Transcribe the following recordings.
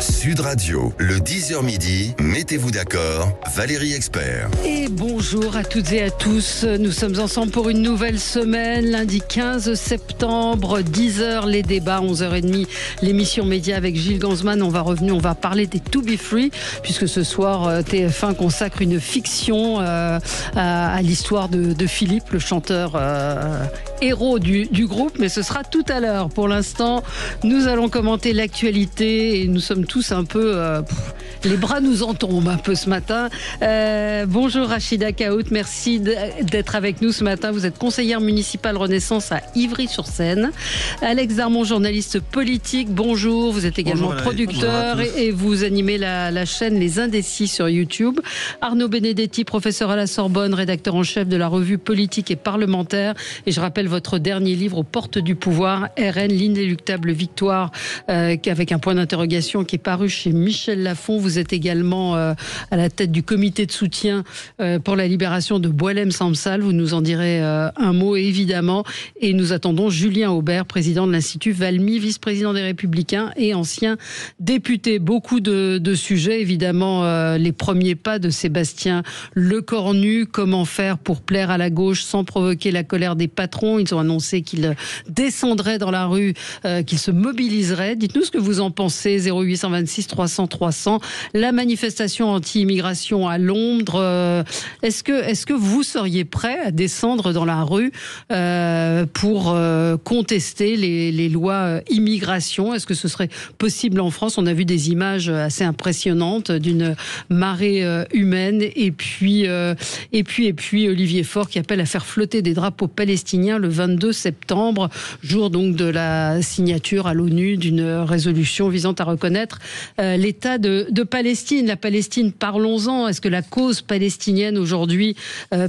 Sud Radio, le 10h midi, mettez-vous d'accord, Valérie Expert. Et bonjour à toutes et à tous, nous sommes ensemble pour une nouvelle semaine, lundi 15 septembre, 10h les débats, 11h30 l'émission média avec Gilles Gansman. On va parler des To Be Free, puisque ce soir TF1 consacre une fiction à l'histoire de Philippe, le chanteur héros du groupe, mais ce sera tout à l'heure. Pour l'instant, nous allons commenter l'actualité et nous sommes tous un peu... les bras nous en tombent un peu ce matin. Bonjour Rachida Kaout, merci d'être avec nous ce matin. Vous êtes conseillère municipale Renaissance à Ivry-sur-Seine. Alex Darmon, journaliste politique, bonjour. Vous êtes également producteur et vous animez la chaîne Les Indécis sur YouTube. Arnaud Benedetti, professeur à la Sorbonne, rédacteur en chef de la revue Politique et Parlementaire. Et je rappelle votre dernier livre, Aux portes du pouvoir, RN, l'inéluctable victoire, avec un point d'interrogation qui est paru chez Michel Lafon. Vous êtes également à la tête du comité de soutien pour la libération de Boualem Sansal. Vous nous en direz un mot, évidemment. Et nous attendons Julien Aubert, président de l'Institut Valmy, vice-président des Républicains et ancien député. Beaucoup de sujets, évidemment. Les premiers pas de Sébastien Lecornu. Comment faire pour plaire à la gauche sans provoquer la colère des patrons? Ils ont annoncé qu'ils descendraient dans la rue, qu'ils se mobiliseraient. Dites-nous ce que vous en pensez. 0826 300 300. La manifestation anti-immigration à Londres. Est-ce que vous seriez prêt à descendre dans la rue pour contester les lois immigration? Est-ce que ce serait possible en France? On a vu des images assez impressionnantes d'une marée humaine. Et puis Olivier Faure qui appelle à faire flotter des drapeaux palestiniens le 22 septembre, jour donc de la signature à l'ONU d'une résolution visant à reconnaître l'État de Palestine. La Palestine, parlons-en. Est-ce que la cause palestinienne aujourd'hui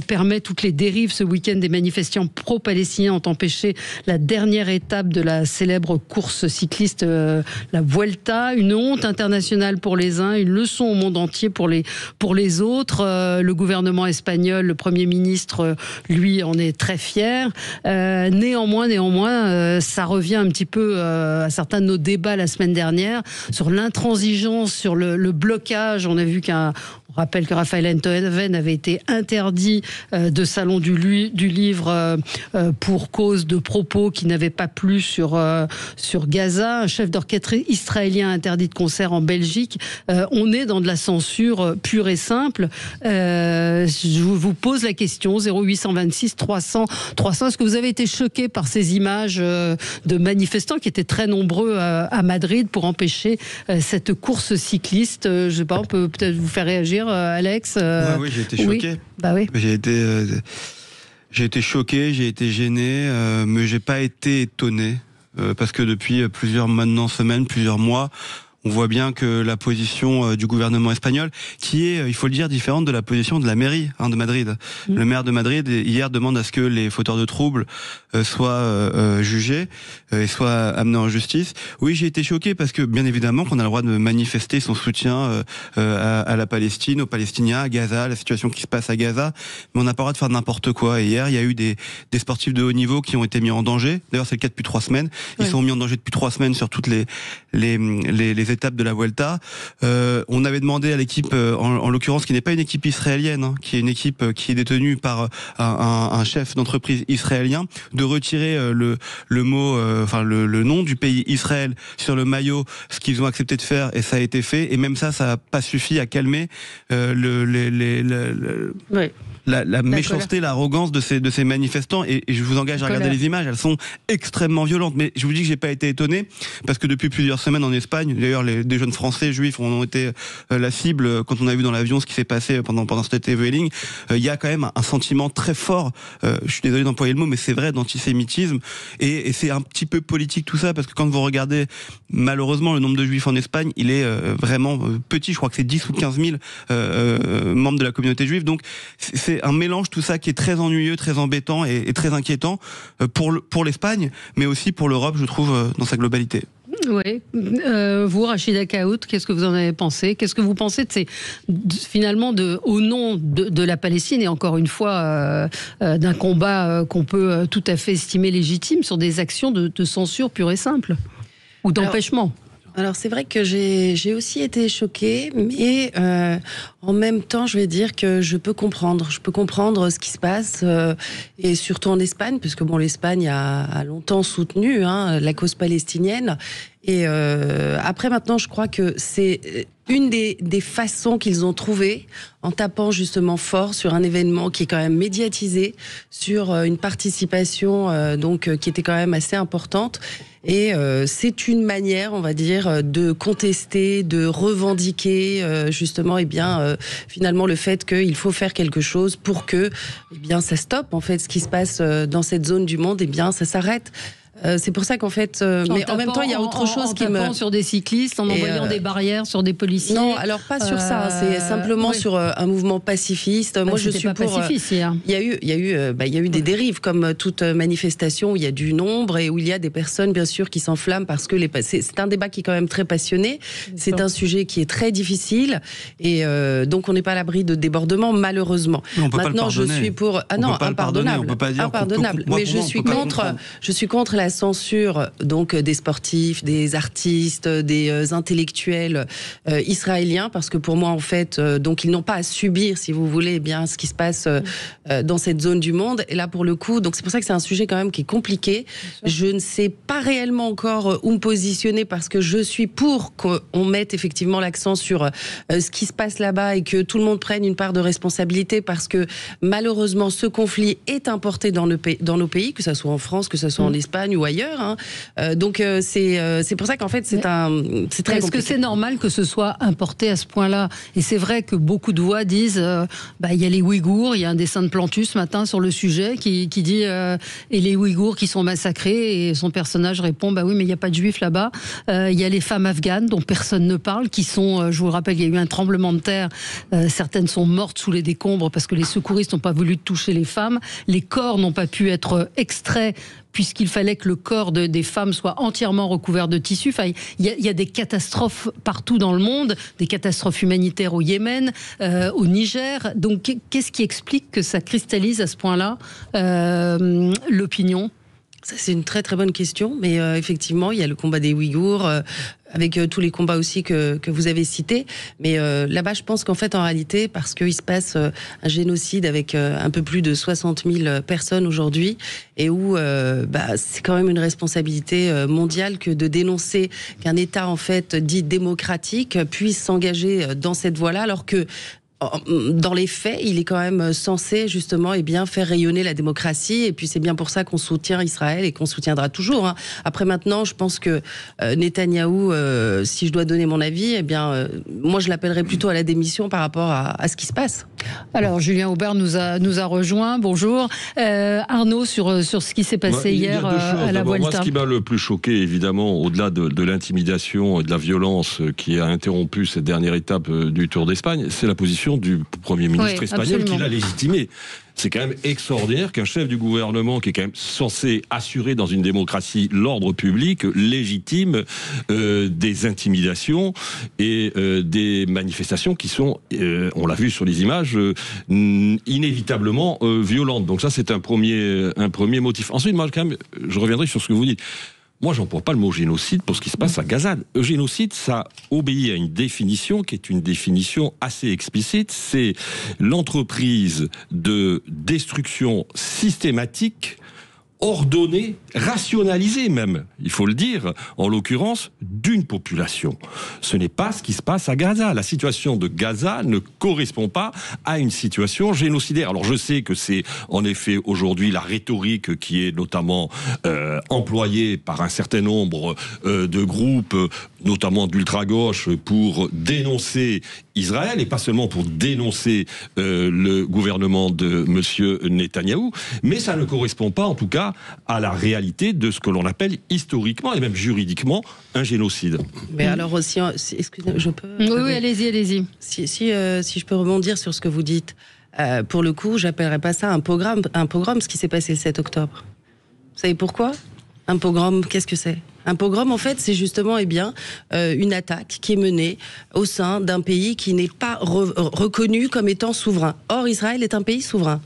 permet toutes les dérives? Ce week-end, des manifestants pro-palestiniens ont empêché la dernière étape de la célèbre course cycliste, la Vuelta. Une honte internationale pour les uns, une leçon au monde entier pour les autres. Le gouvernement espagnol, le Premier ministre, lui, en est très fier. Néanmoins, ça revient un petit peu à certains de nos débats la semaine dernière sur l'intransigeance, sur le blocage. On a vu on rappelle que Raphaël Enthoven avait été interdit de salon du livre pour cause de propos qui n'avaient pas plu sur Gaza. Un chef d'orchestre israélien interdit de concert en Belgique. On est dans de la censure pure et simple. Je vous pose la question, 0826 300 300. Est-ce que vous avez été choqué par ces images de manifestants qui étaient très nombreux à Madrid pour empêcher cette course cycliste? Je sais pas, on peut peut-être vous faire réagir, Alex. Oui, j'ai été choqué. Oui. Bah oui. J'ai été choqué, j'ai été gêné, mais j'ai pas été étonné parce que depuis plusieurs mois, on voit bien que la position du gouvernement espagnol, qui est, il faut le dire, différente de la position de la mairie de Madrid. Le maire de Madrid, hier, demande à ce que les fauteurs de troubles soient jugés et soient amenés en justice. Oui, j'ai été choqué parce que, bien évidemment, qu'on a le droit de manifester son soutien à la Palestine, aux Palestiniens, à Gaza, à la situation qui se passe à Gaza, mais on n'a pas le droit de faire n'importe quoi. Et hier, il y a eu des sportifs de haut niveau qui ont été mis en danger. D'ailleurs, c'est le cas depuis 3 semaines. Ils sont mis en danger depuis 3 semaines sur toutes les étapes de la Vuelta. On avait demandé à l'équipe, en l'occurrence, qui n'est pas une équipe israélienne, qui est une équipe qui est détenue par un chef d'entreprise israélien, de retirer le mot, le nom du pays Israël sur le maillot, ce qu'ils ont accepté de faire, et ça a été fait. Et même ça n'a pas suffi à calmer la méchanceté, l'arrogance de ces manifestants. Et je vous engage à regarder les images, elles sont extrêmement violentes. Mais je vous dis que j'ai pas été étonné, parce que depuis plusieurs semaines en Espagne, d'ailleurs des jeunes Français juifs ont été la cible quand on a vu dans l'avion ce qui s'est passé pendant cet Vueling. Il y a quand même un sentiment très fort, je suis désolé d'employer le mot, mais c'est vrai, d'antisémitisme, et c'est un petit peu politique tout ça, parce que quand vous regardez malheureusement le nombre de juifs en Espagne, il est vraiment petit. Je crois que c'est 10 ou 15 000 membres de la communauté juive. Donc c'est un mélange tout ça qui est très ennuyeux, très embêtant et très inquiétant pour l'Espagne, mais aussi pour l'Europe, je trouve, dans sa globalité. Oui. Vous, Rachida Kaout, qu'est-ce que vous en avez pensé? Qu'est-ce que vous pensez finalement au nom de la Palestine, et encore une fois d'un combat qu'on peut tout à fait estimer légitime, sur des actions de censure pure et simple, ou d'empêchement? Alors c'est vrai que j'ai aussi été choquée, mais en même temps, je vais dire que je peux comprendre ce qui se passe, et surtout en Espagne, puisque bon, l'Espagne a longtemps soutenu la cause palestinienne. Et après, maintenant, je crois que c'est une des façons qu'ils ont trouvées, en tapant justement fort sur un événement qui est quand même médiatisé, sur une participation qui était quand même assez importante. Et c'est une manière, on va dire, de contester, de revendiquer justement, finalement le fait qu'il faut faire quelque chose pour que, ça stoppe en fait ce qui se passe dans cette zone du monde, ça s'arrête. C'est pour ça qu'en fait, mais en même temps, il y a autre chose qui me sur des cyclistes, en envoyant des barrières sur des policiers. Non, alors pas sur ça. C'est simplement sur un mouvement pacifiste. Moi, je suis pas pour. Pacifiste, hier. Il y a eu des dérives, comme toute manifestation où il y a du nombre et où il y a des personnes, bien sûr, qui s'enflamment parce que c'est un débat qui est quand même très passionné. C'est un sujet qui est très difficile et donc on n'est pas à l'abri de débordements, malheureusement. Maintenant, je suis pour. Ah non, impardonnable. Impardonnable. Mais je suis contre la censure donc des sportifs, des artistes, des intellectuels israéliens, parce que pour moi en fait donc ils n'ont pas à subir, si vous voulez, ce qui se passe dans cette zone du monde. Et là pour le coup, donc c'est pour ça que c'est un sujet quand même qui est compliqué. Je ne sais pas réellement encore où me positionner, parce que je suis pour qu'on mette effectivement l'accent sur ce qui se passe là-bas et que tout le monde prenne une part de responsabilité, parce que malheureusement ce conflit est importé dans nos pays, que ça soit en France, que ça soit en Espagne ou ailleurs. Donc c'est pour ça qu'en fait c'est très compliqué. Est-ce que c'est normal que ce soit importé à ce point-là? Et c'est vrai que beaucoup de voix disent il y a les Ouïghours, il y a un dessin de Plantus ce matin sur le sujet qui dit et les Ouïghours qui sont massacrés, et son personnage répond oui, mais il n'y a pas de juifs là-bas. Il y a les femmes afghanes dont personne ne parle, qui sont, je vous le rappelle, il y a eu un tremblement de terre, certaines sont mortes sous les décombres parce que les secouristes n'ont pas voulu toucher les femmes, les corps n'ont pas pu être extraits puisqu'il fallait que le corps des femmes soit entièrement recouvert de tissu. Enfin, il y a des catastrophes partout dans le monde, des catastrophes humanitaires au Yémen, au Niger. Donc, qu'est-ce qui explique que ça cristallise à ce point-là l'opinion ? Ça, c'est une très très bonne question, mais effectivement, il y a le combat des Ouïghours, avec tous les combats aussi que vous avez cités. Mais là-bas, je pense qu'en fait, en réalité, parce qu'il se passe un génocide avec un peu plus de 60 000 personnes aujourd'hui, et où c'est quand même une responsabilité mondiale que de dénoncer qu'un État, en fait, dit démocratique, puisse s'engager dans cette voie-là, alors que dans les faits, il est quand même censé justement faire rayonner la démocratie, et puis c'est bien pour ça qu'on soutient Israël et qu'on soutiendra toujours. Après maintenant, je pense que Netanyahou, si je dois donner mon avis, moi je l'appellerais plutôt à la démission par rapport à ce qui se passe. Alors Julien Aubert nous a rejoint. Bonjour Arnaud, sur ce qui s'est passé hier à la Vuelta. Moi, ce qui m'a le plus choqué, évidemment, au-delà de l'intimidation et de la violence qui a interrompu cette dernière étape du Tour d'Espagne, c'est la position du Premier ministre espagnol qui l'a légitimé. C'est quand même extraordinaire qu'un chef du gouvernement qui est quand même censé assurer dans une démocratie l'ordre public légitime des intimidations et des manifestations qui sont, on l'a vu sur les images, inévitablement violentes. Donc ça, c'est un premier motif. Ensuite, moi, quand même, je reviendrai sur ce que vous dites. Moi, j'emploie pas le mot génocide pour ce qui se passe à Gaza. Le génocide, ça obéit à une définition qui est une définition assez explicite. C'est l'entreprise de destruction systématique, ordonnée, rationalisée même, il faut le dire, en l'occurrence, d'une population. Ce n'est pas ce qui se passe à Gaza. La situation de Gaza ne correspond pas à une situation génocidaire. Alors je sais que c'est en effet aujourd'hui la rhétorique qui est notamment employée par un certain nombre de groupes, notamment d'ultra-gauche, pour dénoncer Israël, et pas seulement pour dénoncer le gouvernement de monsieur Netanyahou, mais ça ne correspond pas en tout cas à la réalité de ce que l'on appelle historiquement et même juridiquement un génocide. Mais alors aussi, excusez-moi, je peux... Oui, allez-y. Si je peux rebondir sur ce que vous dites, pour le coup, j'appellerais pas ça un pogrom, ce qui s'est passé le 7 octobre. Vous savez pourquoi ? Un pogrom, qu'est-ce que c'est ? Un pogrom, en fait, c'est justement une attaque qui est menée au sein d'un pays qui n'est pas reconnu comme étant souverain. Or, Israël est un pays souverain.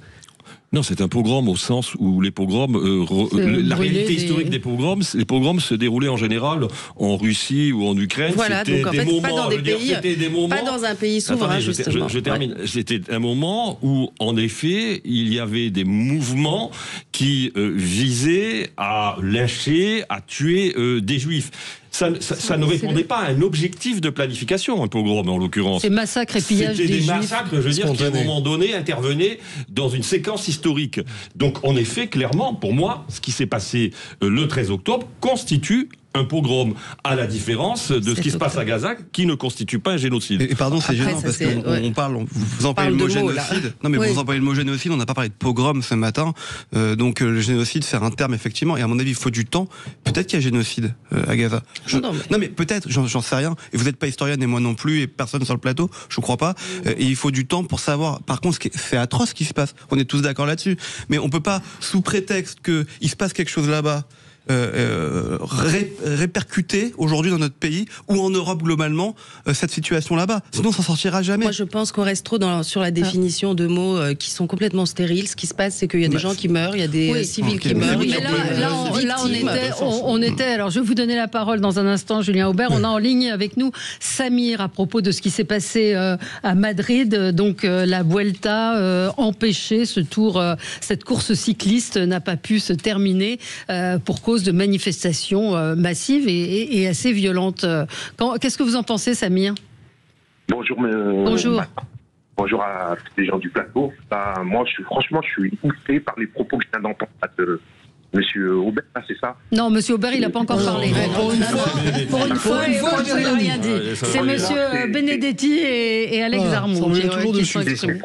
Non, c'est un pogrom au sens où les pogroms, la réalité historique des pogroms, les pogroms se déroulaient en général en Russie ou en Ukraine. Voilà, donc en fait, pas dans des pays, pas dans un pays souverain, justement. Je termine. Ouais. C'était un moment où, en effet, il y avait des mouvements qui visaient à lyncher, à tuer des juifs. Ça ne répondait pas à un objectif de planification, un pogrom en l'occurrence. C'est massacre et pillage des juifs. C'était des massacres, je veux dire, qui à un moment donné intervenaient dans une séquence historique. Donc en effet, clairement, pour moi, ce qui s'est passé le 13 octobre constitue un pogrom, à la différence de ce qui se passe à Gaza, qui ne constitue pas un génocide. Et pardon, c'est gênant parce qu'on parle, vous employez le mot génocide. Non, mais vous employez le mot génocide, on n'a pas parlé de pogrom ce matin. Donc le génocide, c'est un terme, effectivement, et à mon avis, il faut du temps. Peut-être qu'il y a génocide à Gaza. Non, mais peut-être, j'en sais rien. Et vous n'êtes pas historienne, et moi non plus, et personne sur le plateau, je ne crois pas. Et il faut du temps pour savoir. Par contre, c'est atroce ce qui se passe. On est tous d'accord là-dessus. Mais on ne peut pas, sous prétexte qu'il se passe quelque chose là-bas, répercuter aujourd'hui dans notre pays ou en Europe globalement cette situation là-bas. Sinon, on s'en sortira jamais. Moi, je pense qu'on reste trop sur la définition de mots qui sont complètement stériles. Ce qui se passe, c'est qu'il y a des gens qui meurent, il y a des civils qui meurent. Mais là, on était. Alors, je vais vous donner la parole dans un instant, Julien Aubert. On a en ligne avec nous Samir à propos de ce qui s'est passé à Madrid. Donc, la Vuelta empêchée, ce tour, cette course cycliste n'a pas pu se terminer pour cause de manifestations massives et assez violentes. Qu'est-ce que vous en pensez, Samir ? Bonjour. Bonjour. Bonjour à tous les gens du plateau. Moi, je suis outré par les propos que je viens d'entendre de Monsieur Aubert, c'est ça ? Non, Monsieur Aubert, il n'a pas encore parlé. Pour une fois, je n'ai rien dit. C'est Monsieur Benedetti et Alex Armand qui sont exprimés.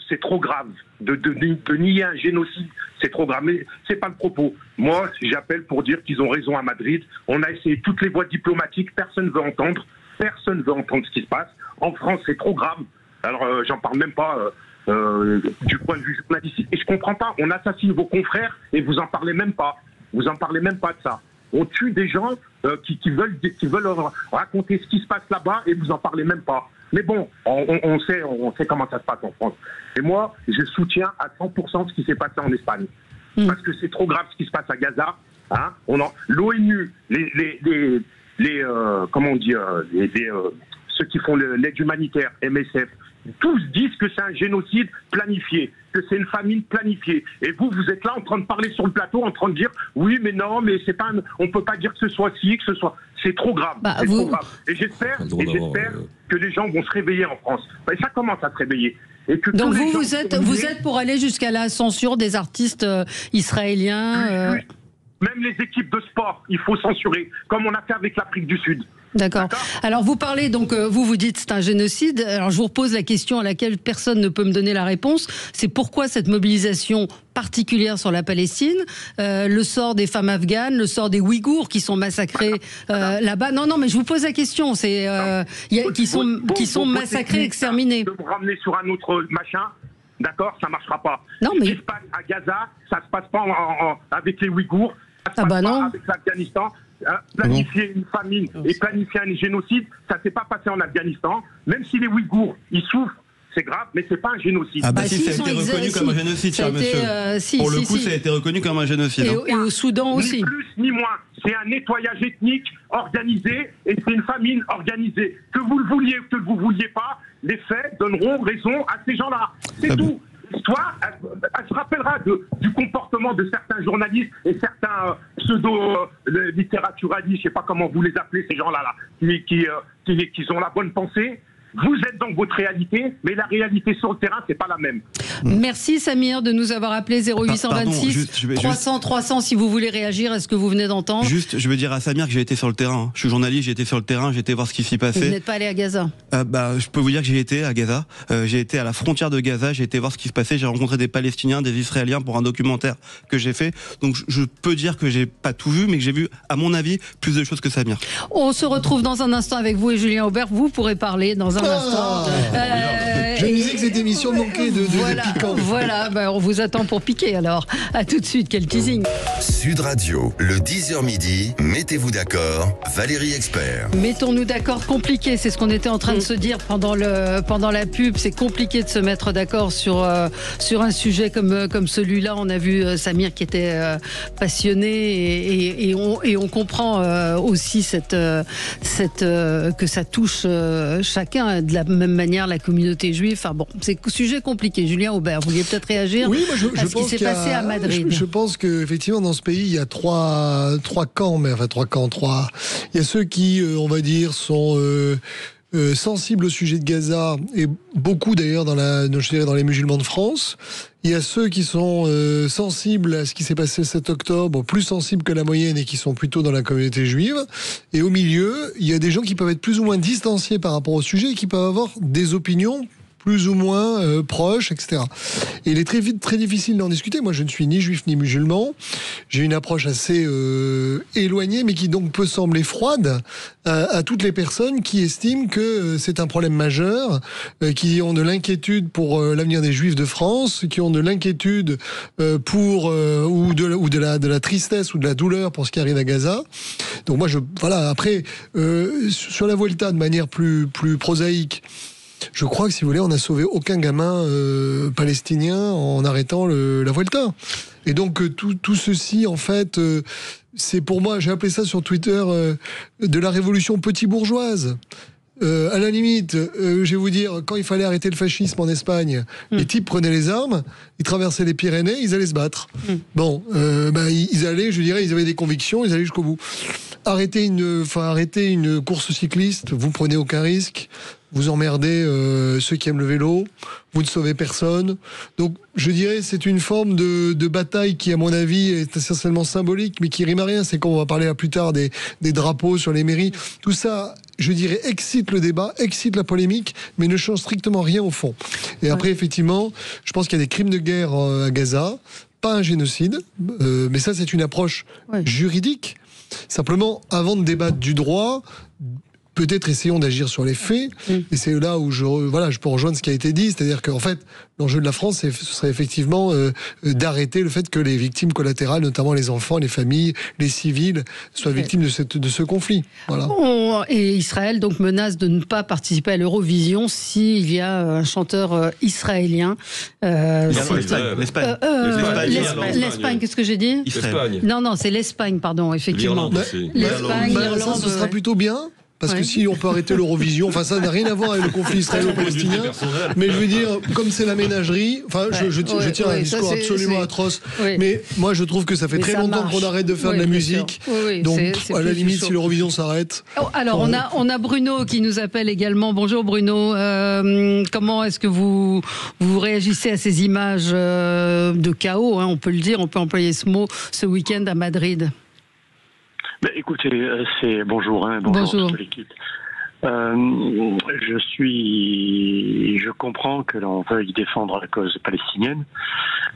C'est trop grave de nier un génocide. C'est trop grave, mais c'est pas le propos. Moi, j'appelle pour dire qu'ils ont raison à Madrid. On a essayé toutes les voies diplomatiques, personne ne veut entendre. Personne ne veut entendre ce qui se passe. En France, c'est trop grave. Alors, j'en parle même pas du point de vue journalistique. Et je comprends pas. On assassine vos confrères et vous en parlez même pas. Vous en parlez même pas de ça. On tue des gens qui veulent raconter ce qui se passe là-bas et vous en parlez même pas. Mais bon, on sait comment ça se passe en France. Et moi, je soutiens à 100% ce qui s'est passé en Espagne. Parce que c'est trop grave ce qui se passe à Gaza. Hein. L'ONU, ceux qui font l'aide humanitaire, MSF, tous disent que c'est un génocide planifié, que c'est une famine planifiée. Et vous êtes là en train de parler sur le plateau, en train de dire oui, mais non, mais c'est pas, on peut pas dire que ce soit ci, que ce soit. C'est trop grave. Trop grave. Et j'espère que les gens vont se réveiller en France. Et ça commence à se réveiller. Et que donc vous êtes pour aller jusqu'à la censure des artistes israéliens. Même les équipes de sport, il faut censurer, comme on a fait avec l'Afrique du Sud. D'accord. Alors vous parlez, donc vous dites c'est un génocide. Alors je vous repose la question à laquelle personne ne peut me donner la réponse. C'est pourquoi cette mobilisation particulière sur la Palestine, le sort des femmes afghanes, le sort des Ouïghours qui sont massacrés là-bas. Non, mais je vous pose la question. C'est qui sont massacrés, exterminés. De me ramener sur un autre machin. D'accord, ça marchera pas. Non, mais... Ce qui se passe à Gaza, ça se passe pas avec les Ouïghours, ça se passe pas avec l'Afghanistan. Planifier une famine et planifier un génocide, ça s'est pas passé en Afghanistan. Même si les Ouïghours, ils souffrent, c'est grave, mais c'est pas un génocide. Ah bah si, ça a été reconnu comme un génocide, cher monsieur. Pour le coup, ça a été reconnu comme un génocide. Et au Soudan aussi. Ni plus ni moins. C'est un nettoyage ethnique organisé et c'est une famine organisée. Que vous le vouliez ou que vous ne vouliez pas, les faits donneront raison à ces gens-là. C'est tout. L'histoire, elle se rappellera du comportement de certains journalistes et certains pseudo-littératuralistes, je ne sais pas comment vous les appelez, ces gens-là, qui ont la bonne pensée. Vous êtes dans votre réalité, mais la réalité sur le terrain, c'est pas la même. Merci Samir de nous avoir appelé 0826 300 300 si vous voulez réagir à ce que vous venez d'entendre. Juste, je veux dire à Samir que j'ai été sur le terrain. Je suis journaliste, j'ai été sur le terrain, j'ai été voir ce qui s'y passait. Vous n'êtes pas allé à Gaza? Je peux vous dire que j'ai été à Gaza. J'ai été à la frontière de Gaza, j'ai été voir ce qui se passait. J'ai rencontré des Palestiniens, des Israéliens pour un documentaire que j'ai fait. Donc je peux dire que j'ai pas tout vu, mais que j'ai vu, à mon avis, plus de choses que Samir. On se retrouve dans un instant avec vous et Julien Aubert. Vous pourrez parler dans un instant. Je me disais que cette émission manquait de piquant. Voilà, on vous attend pour piquer alors. À tout de suite, quel teasing. Sud Radio, le 10h midi, mettez-vous d'accord, Valérie Expert. Mettons-nous d'accord, compliqué, c'est ce qu'on était en train de se dire pendant la pub, c'est compliqué de se mettre d'accord sur un sujet comme celui-là. On a vu Samir qui était passionné et on comprend aussi que ça touche chacun de la même manière, la communauté juive. Enfin bon, c'est un sujet compliqué. Julien Aubert, vous vouliez peut-être réagir oui, moi à ce qui s'est passé à Madrid. Je pense qu'effectivement, dans ce pays, il y a trois camps, il y a ceux qui, on va dire, sont sensibles au sujet de Gaza, et beaucoup d'ailleurs dans les musulmans de France. Il y a ceux qui sont sensibles à ce qui s'est passé le 7 octobre, plus sensibles que la moyenne et qui sont plutôt dans la communauté juive. Et au milieu, il y a des gens qui peuvent être plus ou moins distanciés par rapport au sujet et qui peuvent avoir des opinions plus ou moins proches, etc. Et il est très difficile d'en discuter. Moi, je ne suis ni juif ni musulman. J'ai une approche assez éloignée, mais qui donc peut sembler froide à toutes les personnes qui estiment que c'est un problème majeur, qui ont de l'inquiétude pour l'avenir des juifs de France, qui ont de l'inquiétude ou de la tristesse ou de la douleur pour ce qui arrive à Gaza. Donc moi, après, sur la Vuelta, de manière plus prosaïque, je crois que, si vous voulez, on n'a sauvé aucun gamin palestinien en arrêtant la Vuelta. Et donc, tout ceci, en fait, c'est pour moi, j'ai appelé ça sur Twitter, de la révolution petit-bourgeoise. À la limite, je vais vous dire, quand il fallait arrêter le fascisme en Espagne, les types prenaient les armes, ils traversaient les Pyrénées, ils allaient se battre. Bon, ils allaient, je dirais, ils avaient des convictions, ils allaient jusqu'au bout. Arrêter une course cycliste, vous prenez aucun risque, vous emmerdez ceux qui aiment le vélo, vous ne sauvez personne. Donc, je dirais, c'est une forme de bataille qui, à mon avis, est essentiellement symbolique, mais qui rime à rien. C'est qu'on va parler plus tard des drapeaux sur les mairies. Tout ça, je dirais, excite le débat, excite la polémique, mais ne change strictement rien au fond. Et après, effectivement, je pense qu'il y a des crimes de guerre à Gaza, pas un génocide, mais ça, c'est une approche juridique. Simplement, avant de débattre du droit, peut-être essayons d'agir sur les faits. Et c'est là où je peux rejoindre ce qui a été dit. C'est-à-dire qu'en fait, l'enjeu de la France, ce serait effectivement d'arrêter le fait que les victimes collatérales, notamment les enfants, les familles, les civils, soient victimes de ce conflit. Voilà. Et Israël donc menace de ne pas participer à l'Eurovision s'il y a un chanteur israélien. L'Espagne. L'Espagne, qu'est-ce que j'ai dit ? L'Espagne. Non, c'est l'Espagne, pardon, effectivement. L'Espagne, l'Irlande, ça sera plutôt bien. Parce que si on peut arrêter l'Eurovision, ça n'a rien à voir avec le conflit israélo-palestinien. Mais je veux dire, comme c'est la ménagerie, je tiens un discours absolument atroce. Mais moi, je trouve que ça fait très longtemps qu'on arrête de faire de la musique. Donc, à la limite, si l'Eurovision s'arrête. Alors, on a Bruno qui nous appelle également. Bonjour Bruno. Comment est-ce que vous réagissez à ces images de chaos, on peut le dire, on peut employer ce mot, ce week-end à Madrid? Écoutez, bonjour à toute l'équipe. Je comprends que l'on veuille défendre la cause palestinienne.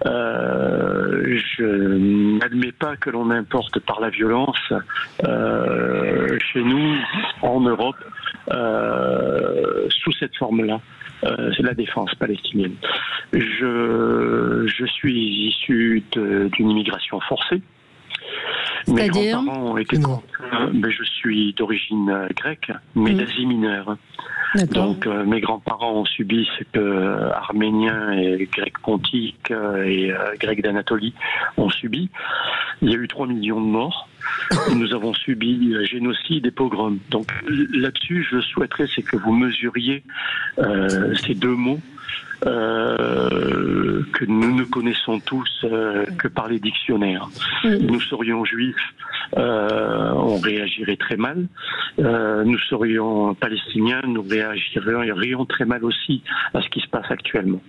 Je n'admets pas que l'on importe par la violence chez nous, en Europe, sous cette forme-là. C'est la défense palestinienne. Je suis issu d'une immigration forcée. Mes grands-parents étaient je suis d'origine grecque, mais d'Asie mineure. Donc mes grands-parents ont subi ce que Arméniens et Grecs pontiques et Grecs d'Anatolie ont subi. Il y a eu 3 millions de morts. Nous avons subi génocide et pogrom. Donc là-dessus, je souhaiterais que vous mesuriez ces deux mots que nous ne connaissons tous que par les dictionnaires. Nous serions juifs, on réagirait très mal. Nous serions palestiniens, nous réagirions très mal aussi à ce qui se passe actuellement.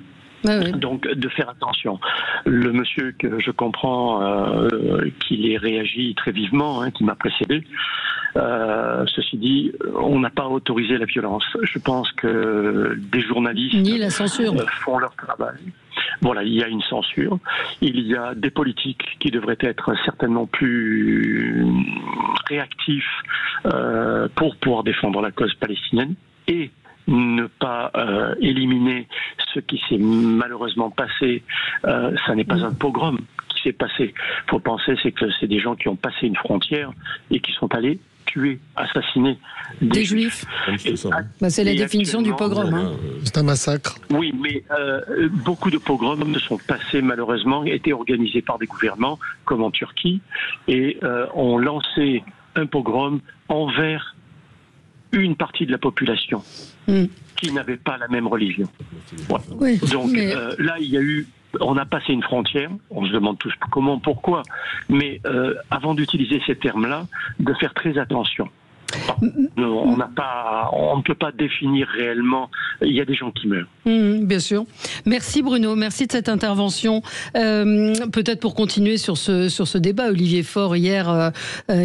Donc, de faire attention. Le monsieur que je comprends qu'il ait réagi très vivement, qui m'a précédé, ceci dit, on n'a pas autorisé la violence. Je pense que des journalistes ni la censure font leur travail. Voilà, il y a une censure. Il y a des politiques qui devraient être certainement plus réactifs pour pouvoir défendre la cause palestinienne et ne pas éliminer ce qui s'est malheureusement passé. Ça n'est pas un pogrom qui s'est passé. Il faut penser, c'est que c'est des gens qui ont passé une frontière et qui sont allés tuer, assassiner des Juifs. C'est la définition du pogrom. C'est un massacre. Oui, mais beaucoup de pogroms sont passés malheureusement, étaient organisés par des gouvernements, comme en Turquie, et ont lancé un pogrom envers une partie de la population qui n'avait pas la même religion. Voilà. Oui, donc là, il y a eu... On a passé une frontière, on se demande tous comment, pourquoi, mais avant d'utiliser ces termes-là, de faire très attention. On ne peut pas définir réellement. Il y a des gens qui meurent. Bien sûr. Merci Bruno, merci de cette intervention. Peut-être pour continuer sur ce débat, Olivier Faure hier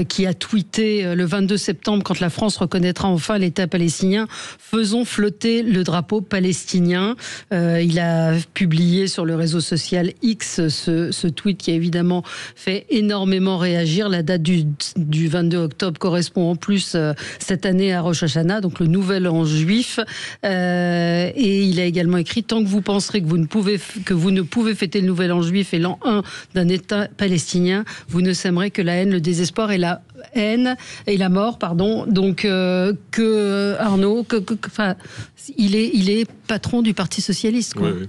qui a tweeté le 22 septembre, quand la France reconnaîtra enfin l'État palestinien, faisons flotter le drapeau palestinien. Il a publié sur le réseau social X ce tweet qui a évidemment fait énormément réagir. La date du 22 octobre correspond en plus cette année à Rosh Hashanah, donc le nouvel an juif. Et il a également écrit: tant que vous penserez que vous ne pouvez fêter le nouvel an juif et l'an 1 d'un État palestinien, vous ne sèmerez que la haine, le désespoir et la mort, pardon. Donc que Arnaud, il est patron du Parti socialiste, quoi. Oui.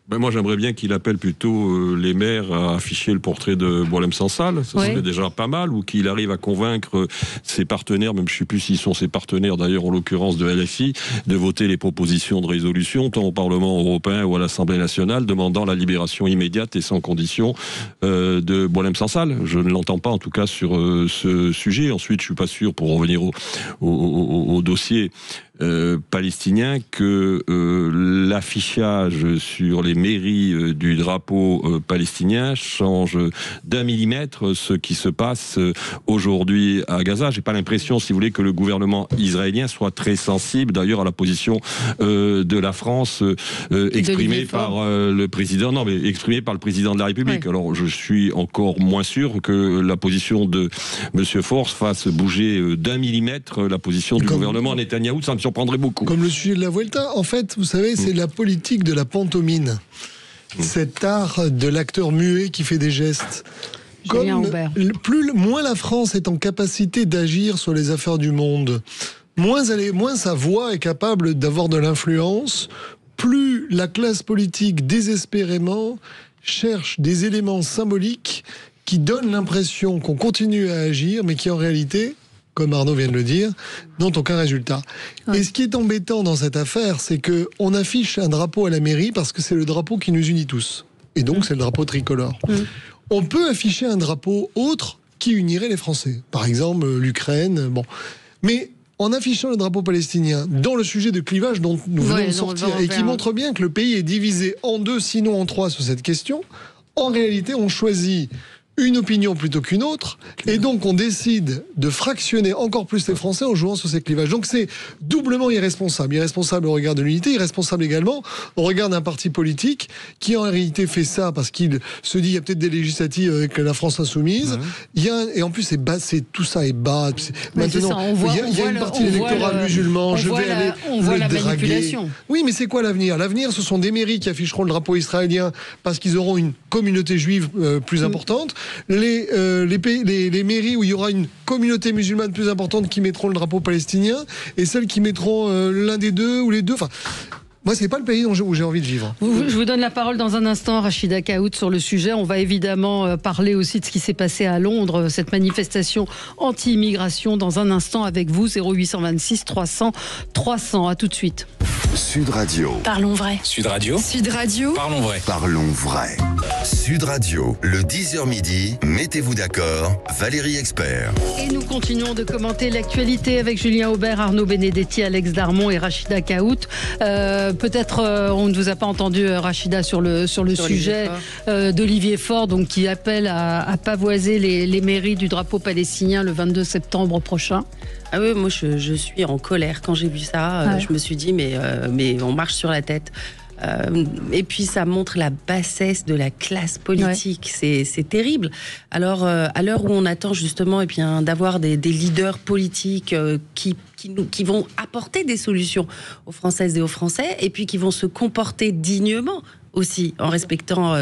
Ben moi, j'aimerais bien qu'il appelle plutôt les maires à afficher le portrait de Boualem Sansal. Ça serait déjà pas mal, ou qu'il arrive à convaincre ses partenaires, même je ne sais plus s'ils sont ses partenaires d'ailleurs, en l'occurrence de LFI, de voter les propositions de résolution, tant au Parlement européen ou à l'Assemblée nationale, demandant la libération immédiate et sans condition de Boualem Sansal. Je ne l'entends pas, en tout cas, sur ce sujet. Ensuite, je ne suis pas sûr, pour revenir au dossier palestinien, que l'affichage sur les mairies du drapeau palestinien change d'un millimètre ce qui se passe aujourd'hui à Gaza. J'ai pas l'impression, si vous voulez, que le gouvernement israélien soit très sensible d'ailleurs à la position de la France exprimée par le président. Non, mais exprimée par le président de la République. Ouais. Alors je suis encore moins sûr que la position de Monsieur Faure fasse bouger d'un millimètre la position du gouvernement Netanyahou. Ça me surprendrait beaucoup. Comme le sujet de la Vuelta, en fait, vous savez, c'est la politique de la pantomime. Cet art de l'acteur muet qui fait des gestes. Moins la France est en capacité d'agir sur les affaires du monde, moins sa voix est capable d'avoir de l'influence, plus la classe politique désespérément cherche des éléments symboliques qui donnent l'impression qu'on continue à agir, mais qui en réalité, comme Arnaud vient de le dire, n'ont aucun résultat. Ouais. Et ce qui est embêtant dans cette affaire, c'est qu'on affiche un drapeau à la mairie parce que c'est le drapeau qui nous unit tous. Et donc, c'est le drapeau tricolore. On peut afficher un drapeau autre qui unirait les Français. Par exemple, l'Ukraine, bon. Mais en affichant le drapeau palestinien dans le sujet de clivage dont nous venons de sortir, et qui montre bien que le pays est divisé en deux, sinon en trois sur cette question, en réalité, on choisit une opinion plutôt qu'une autre, et donc on décide de fractionner encore plus les Français en jouant sur ces clivages. Donc c'est doublement irresponsable. Irresponsable au regard de l'unité, irresponsable également au regard d'un parti politique qui en réalité fait ça parce qu'il se dit il y a peut-être des législatives avec la France insoumise. Et en plus tout ça est bas. Maintenant, il y a une partie électorale musulmane. On voit la manipulation. Oui, mais c'est quoi l'avenir ? L'avenir, ce sont des mairies qui afficheront le drapeau israélien parce qu'ils auront une communauté juive plus importante. Les mairies où il y aura une communauté musulmane plus importante qui mettront le drapeau palestinien, et celles qui mettront l'un des deux ou les deux. Enfin, moi, c'est pas le pays où j'ai envie de vivre. Je vous donne la parole dans un instant, Rachida Kaout, sur le sujet. On va évidemment parler aussi de ce qui s'est passé à Londres, cette manifestation anti-immigration, dans un instant avec vous, 0826 300 300. À tout de suite. Sud Radio. Parlons vrai. Sud Radio. Sud Radio. Parlons vrai. Parlons vrai. Sud Radio, le 10h midi, mettez-vous d'accord, Valérie Expert. Et nous continuons de commenter l'actualité avec Julien Aubert, Arnaud Benedetti, Alex Darmon et Rachida Kaout. Peut-être on ne vous a pas entendu, Rachida, sur le sujet d'Olivier Faure, donc, qui appelle à pavoiser les mairies du drapeau palestinien le 22 septembre prochain. Ah oui, moi je suis en colère quand j'ai vu ça. Je me suis dit mais on marche sur la tête. Et puis ça montre la bassesse de la classe politique. C'est terrible. Alors à l'heure où on attend justement d'avoir des leaders politiques qui vont apporter des solutions aux Françaises et aux Français, et puis qui vont se comporter dignement aussi, en respectant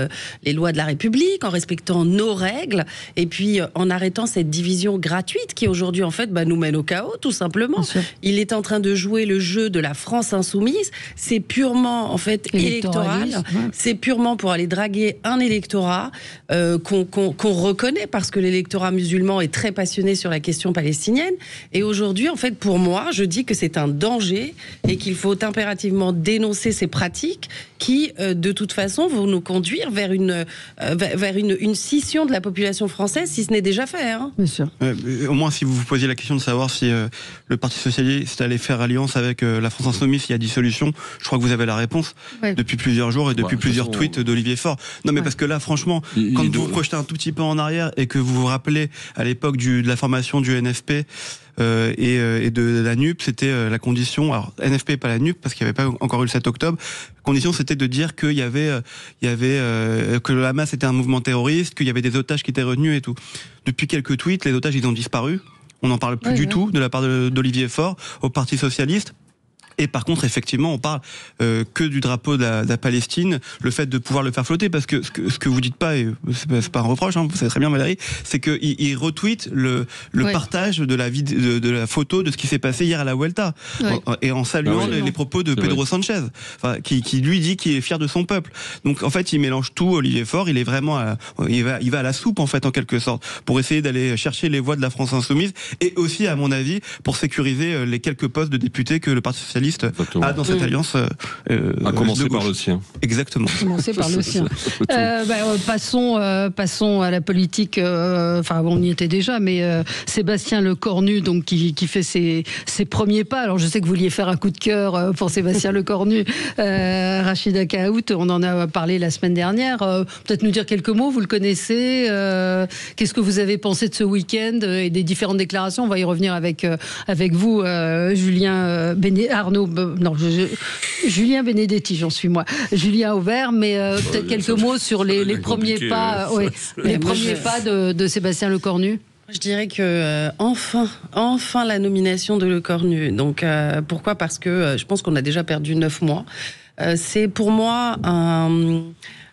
les lois de la République, en respectant nos règles, et puis en arrêtant cette division gratuite qui aujourd'hui en fait nous mène au chaos, tout simplement. Il est en train de jouer le jeu de la France insoumise. C'est purement en fait électoral. C'est purement pour aller draguer un électorat qu'on reconnaît, parce que l'électorat musulman est très passionné sur la question palestinienne. Et aujourd'hui, en fait, pour moi, je dis que c'est un danger et qu'il faut impérativement dénoncer ces pratiques qui, de toute façon, vont nous conduire vers une scission de la population française, si ce n'est déjà fait. Hein. Bien sûr. Au moins, si vous vous posiez la question de savoir si le Parti Socialiste allait faire alliance avec la France Insoumise, s'il y a dissolution, je crois que vous avez la réponse depuis plusieurs jours et depuis plusieurs tweets d'Olivier Faure. Non, mais parce que là, franchement, quand vous vous projetez un tout petit peu en arrière et que vous vous rappelez à l'époque de la formation du NFP, et de la NUP, c'était la condition, alors NFP pas la NUP parce qu'il n'y avait pas encore eu le 7 octobre, la condition c'était de dire qu'il y avait que le Hamas était un mouvement terroriste, qu'il y avait des otages qui étaient retenus et tout. Depuis quelques tweets, les otages ils ont disparu, on n'en parle plus du tout de la part d'Olivier Faure au Parti Socialiste. Et par contre, effectivement, on parle que du drapeau de la Palestine, le fait de pouvoir le faire flotter, parce que ce que vous dites pas, et c'est pas un reproche, vous savez très bien Valérie, c'est qu'il retweet le partage de la photo de ce qui s'est passé hier à la Vuelta, et en saluant les propos de Pedro Sanchez, qui lui dit qu'il est fier de son peuple. Donc en fait, il mélange tout. Olivier Faure, il est vraiment, il va à la soupe en fait, en quelque sorte, pour essayer d'aller chercher les voix de la France insoumise, et aussi, à mon avis, pour sécuriser les quelques postes de députés que le Parti Socialiste a dans cette alliance. À commencer par le sien. Exactement. Commencer par le sien. Passons à la politique. On y était déjà, mais Sébastien Lecornu, donc qui fait ses premiers pas. Alors je sais que vous vouliez faire un coup de cœur pour Sébastien Lecornu. Rachida Kaout, on en a parlé la semaine dernière. Peut-être nous dire quelques mots. Vous le connaissez. Qu'est-ce que vous avez pensé de ce week-end et des différentes déclarations? On va y revenir avec vous, Julien Julien Benedetti, j'en suis moi. Julien Auvert, mais peut-être quelques mots sur les premiers pas, les premiers pas de Sébastien Lecornu. Je dirais que enfin la nomination de Lecornu. Donc pourquoi? Parce que je pense qu'on a déjà perdu 9 mois. C'est pour moi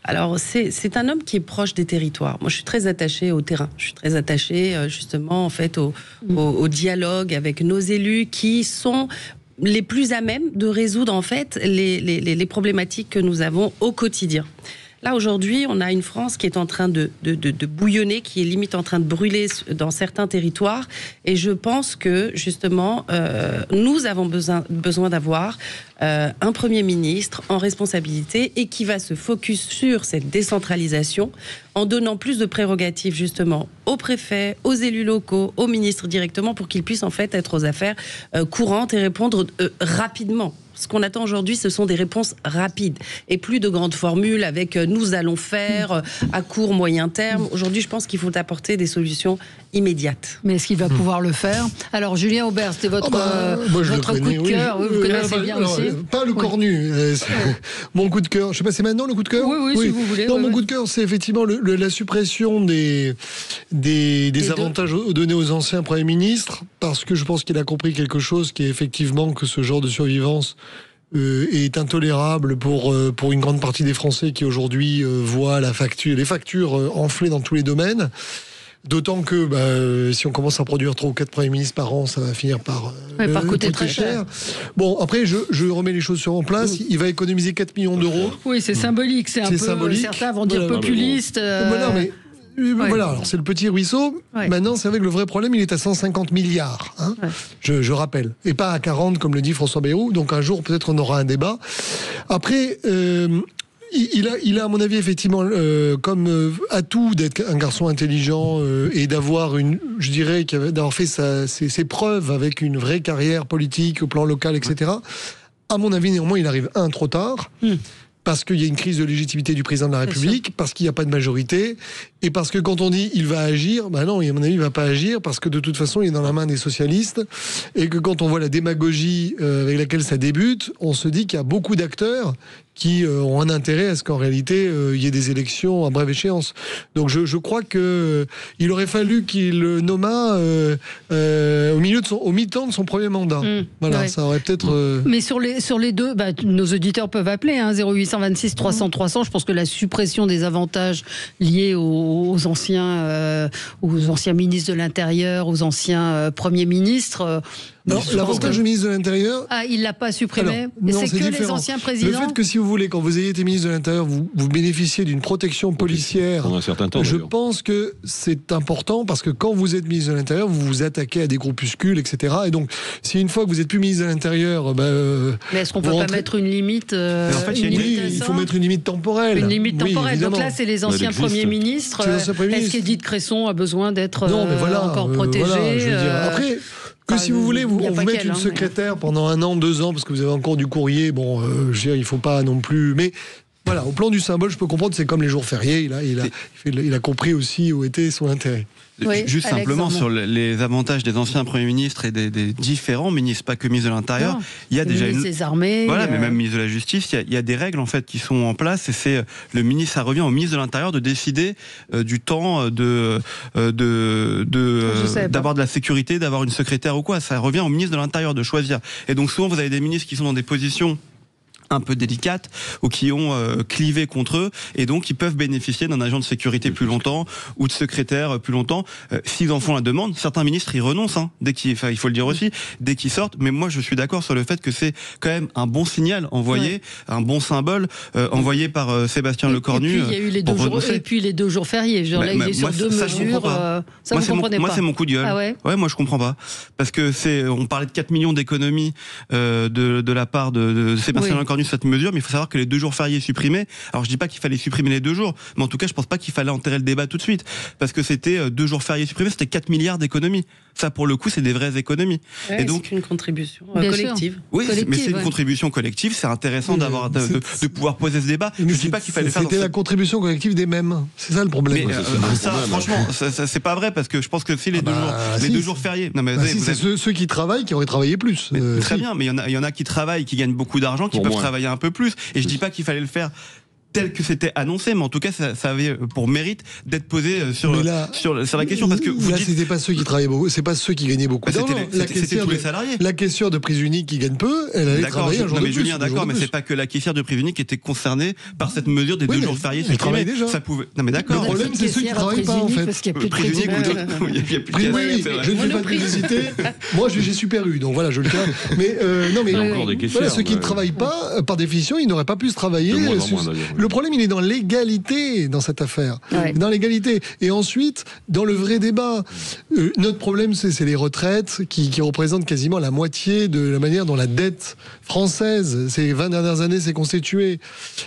alors, c'est un homme qui est proche des territoires. Moi, je suis très attachée au terrain. Je suis très attachée, justement, en fait, au dialogue avec nos élus qui sont les plus à même de résoudre, en fait, les problématiques que nous avons au quotidien. Là, aujourd'hui, on a une France qui est en train de bouillonner, qui est limite en train de brûler dans certains territoires. Et je pense que, justement, nous avons besoin d'avoir un Premier ministre en responsabilité et qui va se focus sur cette décentralisation en donnant plus de prérogatives, justement, aux préfets, aux élus locaux, aux ministres directement, pour qu'ils puissent, en fait, être aux affaires courantes et répondre rapidement. Ce qu'on attend aujourd'hui, ce sont des réponses rapides et plus de grandes formules avec nous allons faire à court, moyen terme. Aujourd'hui, je pense qu'il faut apporter des solutions immédiates. Mais est-ce qu'il va pouvoir le faire? Alors, Julien Aubert, c'était votre coup de cœur. Vous connaissez bien aussi. Pas le Cornu. Mon coup de cœur. Je sais pas, c'est maintenant le coup de cœur? Oui, si vous voulez. Non, mon coup de cœur, c'est effectivement la suppression des avantages donnés aux anciens premiers ministres, parce que je pense qu'il a compris quelque chose, qui est effectivement que ce genre de survivance est intolérable pour une grande partie des Français qui aujourd'hui voient les factures enflées dans tous les domaines. D'autant que si on commence à produire 3 ou 4 premiers ministres par an, ça va finir par coûter très cher. Bon, après, je remets les choses en place. Il va économiser 4 millions d'euros. Oui, c'est symbolique. C'est un peu symbolique. Certains vont dire populiste. Voilà, alors c'est le petit ruisseau. Ouais. Maintenant, c'est vrai que le vrai problème, il est à 150 milliards. Je rappelle. Et pas à 40, comme le dit François Bayrou. Donc un jour, peut-être, on aura un débat. Après, il a, à mon avis, effectivement, comme atout d'être un garçon intelligent et d'avoir d'avoir fait ses preuves avec une vraie carrière politique au plan local, etc. À mon avis, néanmoins, il arrive trop tard. Parce qu'il y a une crise de légitimité du président de la République, parce qu'il n'y a pas de majorité, et parce que quand on dit il va agir, non, à mon avis, il ne va pas agir, parce que de toute façon, il est dans la main des socialistes, et que quand on voit la démagogie avec laquelle ça débute, on se dit qu'il y a beaucoup d'acteurs qui ont un intérêt à ce qu'en réalité il y ait des élections à brève échéance. Donc je crois que il aurait fallu qu'il le nommât au mi-temps de son premier mandat. Voilà, ça aurait peut-être. Mais sur les deux, nos auditeurs peuvent appeler 0826 300 300. Je pense que la suppression des avantages liés aux anciens ministres de l'Intérieur, aux anciens premiers ministres. Non, l'avantage du ministre de l'Intérieur. Ah, il l'a pas supprimé. C'est que différent. Les anciens présidents. Le fait que, si vous voulez, quand vous ayez été ministre de l'Intérieur, vous bénéficiez d'une protection policière. Pendant un certain temps. Je pense que c'est important parce que quand vous êtes ministre de l'Intérieur, vous vous attaquez à des groupuscules, etc. Et donc, si une fois que vous êtes plus ministre de l'Intérieur, mais est-ce qu'on peut pas mettre une limite En fait, il faut mettre une limite temporelle. Une limite temporelle. Donc là, c'est les anciens premiers ministres. Est-ce qu'Édith Cresson a besoin d'être encore protégée je veux dire. Après. Que si vous voulez, on vous met une secrétaire pendant 1 an, 2 ans, parce que vous avez encore du courrier, je veux dire, il ne faut pas non plus... Mais voilà, au plan du symbole, je peux comprendre, c'est comme les jours fériés, il a compris aussi où était son intérêt. Oui, juste simplement sur les avantages des anciens premiers ministres et des différents ministres, pas que ministre de l'Intérieur. Il y a déjà des armées, mais même ministre de la Justice. Il y a des règles en fait qui sont en place et c'est le ministre. Ça revient au ministre de l'Intérieur de décider du temps d'avoir de la sécurité, d'avoir une secrétaire ou quoi. Ça revient au ministre de l'Intérieur de choisir. Et donc souvent vous avez des ministres qui sont dans des positions un peu délicates ou qui ont clivé contre eux et donc ils peuvent bénéficier d'un agent de sécurité plus longtemps ou de secrétaire plus longtemps s'ils en font la demande. Certains ministres y renoncent dès qu'il faut le dire aussi, dès qu'ils sortent, mais moi je suis d'accord sur le fait que c'est quand même un bon signal envoyé, un bon symbole envoyé par Sébastien Lecornu. Et puis il y a eu les 2 jours fériés. Là, il est sur 2 mesures. Ça vous comprenez pas. Moi c'est mon coup de gueule. Ah ouais, moi je comprends pas parce que on parlait de 4 millions d'économies de la part de Sébastien Lecornu cette mesure, mais il faut savoir que les 2 jours fériés supprimés, alors je dis pas qu'il fallait supprimer les 2 jours, mais en tout cas je pense pas qu'il fallait enterrer le débat tout de suite, parce que c'était 2 jours fériés supprimés, c'était 4 milliards d'économies. Ça pour le coup c'est des vraies économies. Et donc c'est une contribution collective. Oui, mais c'est une contribution collective, c'est intéressant de pouvoir poser ce débat. Je dis pas qu'il fallait faire. C'était la contribution collective des mêmes. C'est ça le problème. Mais franchement, c'est pas vrai parce que je pense que si les 2 jours fériés. Non mais c'est ceux qui travaillent qui auraient travaillé plus. Très bien, mais il y en a qui travaillent, qui gagnent beaucoup d'argent, qui peuvent travailler un peu plus. Et je dis pas qu'il fallait le faire tel que c'était annoncé, mais en tout cas ça avait pour mérite d'être posé sur la question, parce que vous dites c'était pas ceux qui travaillaient beaucoup, c'est pas ceux qui gagnaient beaucoup. C'était tous les salariés. La caissière de prise unique qui gagne peu, elle allait travailler un jour de plus. Julien, d'accord, mais c'est pas que la caissière de prise unique qui était concernée par cette mesure des 2 jours fériés supprimés. Ça pouvait. Non mais d'accord. Le problème c'est ceux qui travaillent pas en fait. Parce qu'il y a plus de prise unique. Je ne fais pas de publicité. Moi j'ai Super U, donc voilà, je le tiens. Mais non mais voilà, ceux qui ne travaillent pas, par définition, ils n'auraient pas pu se travailler. Le problème, il est dans l'égalité dans cette affaire. Dans l'égalité. Et ensuite, dans le vrai débat, notre problème, c'est les retraites qui représentent quasiment la moitié de la manière dont la dette française, ces 20 dernières années, s'est constituée.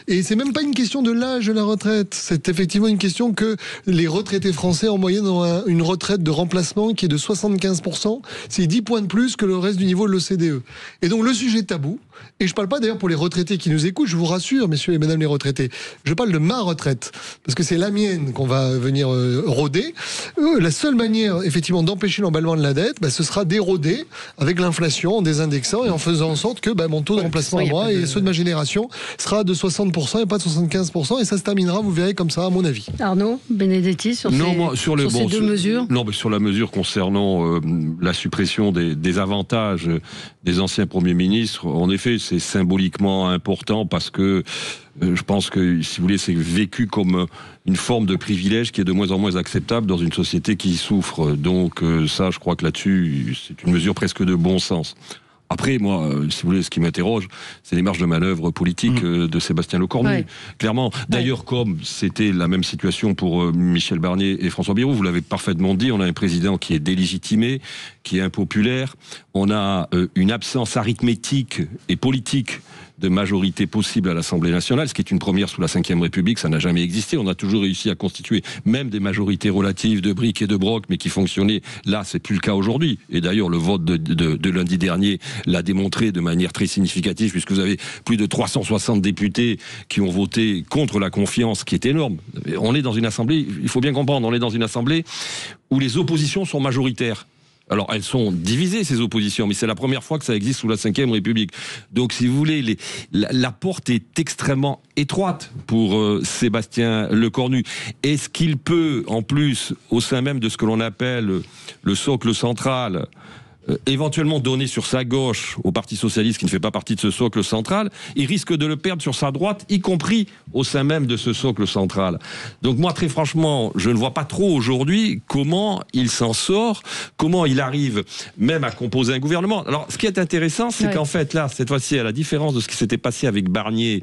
Et c'est même pas une question de l'âge de la retraite. C'est effectivement une question que les retraités français, en moyenne, ont une retraite de remplacement qui est de 75%. C'est 10 points de plus que le reste du niveau de l'OCDE. Et donc, le sujet tabou, et je parle pas d'ailleurs pour les retraités qui nous écoutent, je vous rassure, messieurs et mesdames les retraités, je parle de ma retraite, parce que c'est la mienne qu'on va venir rôder. La seule manière, effectivement, d'empêcher l'emballement de la dette, ce sera d'éroder avec l'inflation, en désindexant et en faisant en sorte que mon taux de remplacement à moi et ceux de ma génération sera de 60% et pas de 75%, et ça se terminera, vous verrez, comme ça, à mon avis. Arnaud Benedetti, sur ces 2 mesures. Non, mais sur la mesure concernant la suppression des avantages des anciens premiers ministres, en effet, c'est symboliquement important parce que je pense que, si vous voulez, c'est vécu comme une forme de privilège qui est de moins en moins acceptable dans une société qui souffre. Donc ça, je crois que là-dessus, c'est une mesure presque de bon sens. Après, moi, si vous voulez, ce qui m'interroge, c'est les marges de manœuvre politiques de Sébastien Lecornu. Clairement. D'ailleurs, comme c'était la même situation pour Michel Barnier et François Bayrou, vous l'avez parfaitement dit, on a un président qui est délégitimé, qui est impopulaire. On a une absence arithmétique et politique de majorité possible à l'Assemblée nationale, ce qui est une première sous la Ve République, ça n'a jamais existé. On a toujours réussi à constituer même des majorités relatives de briques et de broc, mais qui fonctionnaient. Là, c'est plus le cas aujourd'hui. Et d'ailleurs, le vote de lundi dernier l'a démontré de manière très significative, puisque vous avez plus de 360 députés qui ont voté contre la confiance, qui est énorme. On est dans une assemblée, il faut bien comprendre, on est dans une assemblée où les oppositions sont majoritaires. Alors, elles sont divisées, ces oppositions, mais c'est la première fois que ça existe sous la Ve République. Donc, si vous voulez, la porte est extrêmement étroite pour Sébastien Lecornu. Est-ce qu'il peut, en plus, au sein même de ce que l'on appelle le socle central, éventuellement donner sur sa gauche au Parti Socialiste qui ne fait pas partie de ce socle central, il risque de le perdre sur sa droite, y compris au sein même de ce socle central. Donc moi, très franchement, je ne vois pas trop aujourd'hui comment il s'en sort, comment il arrive même à composer un gouvernement. Alors, ce qui est intéressant, c'est qu'en fait, là, cette fois-ci, à la différence de ce qui s'était passé avec Barnier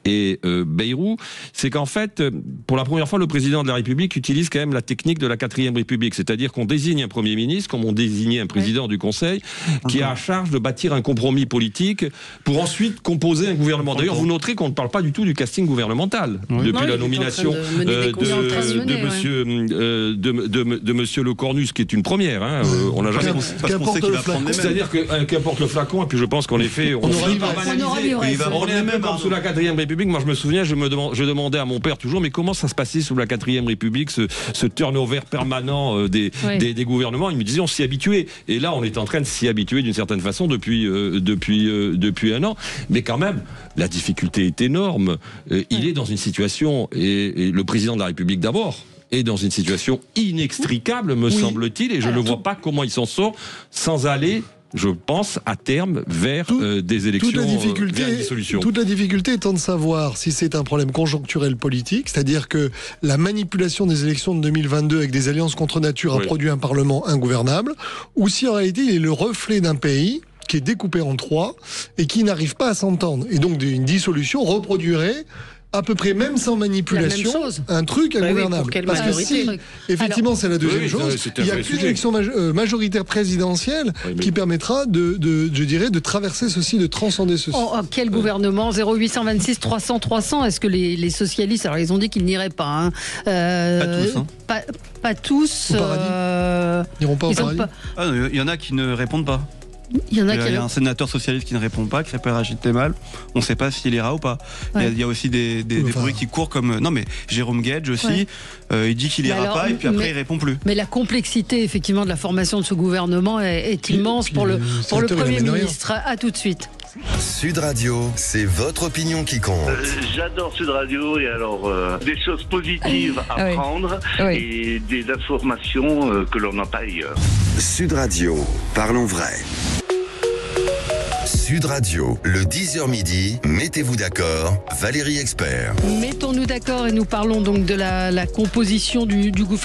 et Bayrou, c'est qu'en fait, pour la première fois, le président de la République utilise quand même la technique de la 4e République, c'est-à-dire qu'on désigne un Premier ministre, comme on désignait un président du Conseil, qui a à charge de bâtir un compromis politique pour ensuite composer un gouvernement. D'ailleurs, vous noterez qu'on ne parle pas du tout du casting gouvernemental depuis la nomination de monsieur Lecornu, ce qui est une première. Hein. On n'a jamais. C'est-à-dire qu'importe le flacon, et puis je pense qu'en effet, on est même sous la 4e République. Moi, je me souviens, je demandais à mon père toujours, mais comment ça se passait sous la 4e République, ce turnover permanent des gouvernements. Il me disait, on s'y habituait. Et là, on est en train de s'y habituer d'une certaine façon depuis un an. Mais quand même, la difficulté est énorme. Il est dans une situation, et le président de la République d'abord, est dans une situation inextricable, me semble-t-il, et je ne vois pas comment il s'en sort sans aller, je pense, à terme, vers des élections, vers une dissolution. Toute la difficulté étant de savoir si c'est un problème conjoncturel politique, c'est-à-dire que la manipulation des élections de 2022 avec des alliances contre nature a produit un Parlement ingouvernable, ou si en réalité il est le reflet d'un pays qui est découpé en 3 et qui n'arrive pas à s'entendre. Et donc une dissolution reproduirait à peu près, même sans manipulation, un truc ingouvernable. Parce que si, effectivement, c'est la deuxième chose, il n'y a qu'une élection majoritaire présidentielle qui permettra de traverser ceci, de transcender ceci. Quel gouvernement? 0826 300 300. Est-ce que les socialistes, alors ils ont dit qu'ils n'iraient pas. Pas tous. Pas tous. Ils n'iront pas au paradis. Il y en a qui ne répondent pas. Il y a un sénateur socialiste qui ne répond pas, qui s'appelle Rachid Temal. On ne sait pas s'il ira ou pas. Il y a aussi des bruits qui courent comme... Non mais Jérôme Guedj aussi, il dit qu'il ira pas et puis après il répond plus. Mais la complexité effectivement de la formation de ce gouvernement est immense pour le Premier ministre. À tout de suite. Sud Radio, c'est votre opinion qui compte. J'adore Sud Radio et alors des choses positives à prendre et des informations que l'on n'a pas ailleurs. Sud Radio, parlons vrai. Sud Radio, le 10h midi, mettez-vous d'accord, Valérie Expert. Mettons-nous d'accord et nous parlons donc de la composition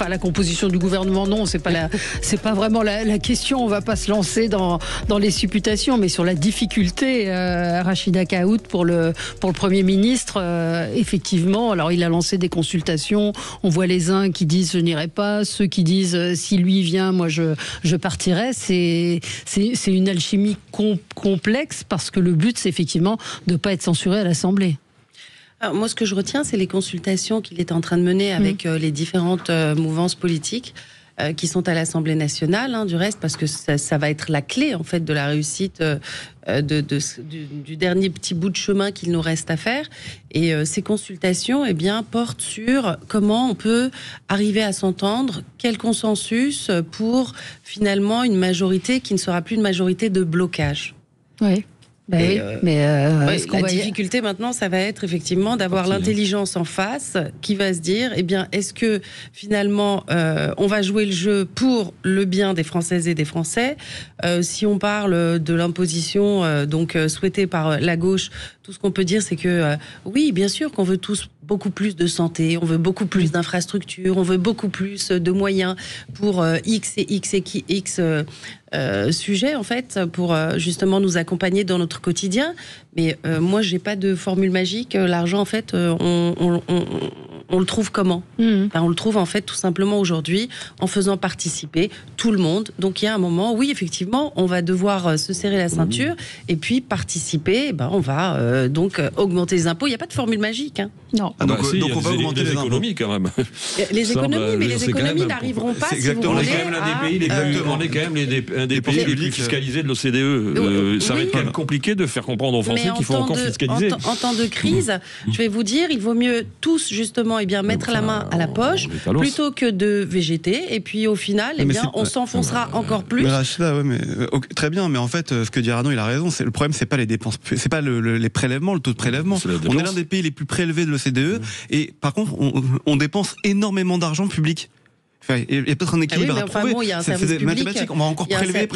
la composition du gouvernement. Non, c'est pas vraiment la question. On va pas se lancer dans les supputations, mais sur la difficulté, Rachida Kaout pour le Premier ministre. Effectivement, alors il a lancé des consultations. On voit les uns qui disent je n'irai pas, ceux qui disent si lui vient, moi je partirai. C'est une alchimie complexe. Parce que le but, c'est effectivement de ne pas être censuré à l'Assemblée. Alors, moi, ce que je retiens, c'est les consultations qu'il est en train de mener avec les différentes mouvances politiques qui sont à l'Assemblée nationale, du reste, parce que ça va être la clé, en fait, de la réussite du dernier petit bout de chemin qu'il nous reste à faire. Et ces consultations, portent sur comment on peut arriver à s'entendre, quel consensus pour, finalement, une majorité qui ne sera plus une majorité de blocage. Oui. La difficulté maintenant, ça va être effectivement d'avoir l'intelligence en face qui va se dire, est-ce que finalement on va jouer le jeu pour le bien des Françaises et des Français. Si on parle de l'imposition souhaitée par la gauche, tout ce qu'on peut dire, c'est que oui, bien sûr qu'on veut tous beaucoup plus de santé, on veut beaucoup plus d'infrastructures, on veut beaucoup plus de moyens pour X et X et X sujets, en fait, pour justement nous accompagner dans notre quotidien. Mais moi, j'ai pas de formule magique. L'argent, en fait, on le trouve comment ? On le trouve, en fait, tout simplement aujourd'hui, en faisant participer tout le monde. Donc, il y a un moment, oui, effectivement, on va devoir se serrer la ceinture et puis participer. On va donc augmenter les impôts. Il n'y a pas de formule magique. Non. Donc on va augmenter les économies quand même. Les économies, mais les économies n'arriveront pas si vous voulez. On est quand même un des pays les plus fiscalisés de l'OCDE. Ça va être quand même compliqué de faire comprendre aux Français qu'il faut encore fiscaliser. En temps de crise, je vais vous dire, il vaut mieux tous justement eh bien, mettre la main à la poche plutôt que de végéter. Et puis au final, eh bien, on s'enfoncera encore plus. Mais Rachida, très bien, mais en fait, ce que dit Arnaud, il a raison. Le problème, c'est pas les dépenses, c'est pas les prélèvements, le taux de prélèvement. On est l'un des pays les plus prélevés de l'OCDE, et par contre, on dépense énormément d'argent public. Enfin, il y a peut-être un équilibre à trouver. Il y a un service public. Mathématiques, on va encore prélever.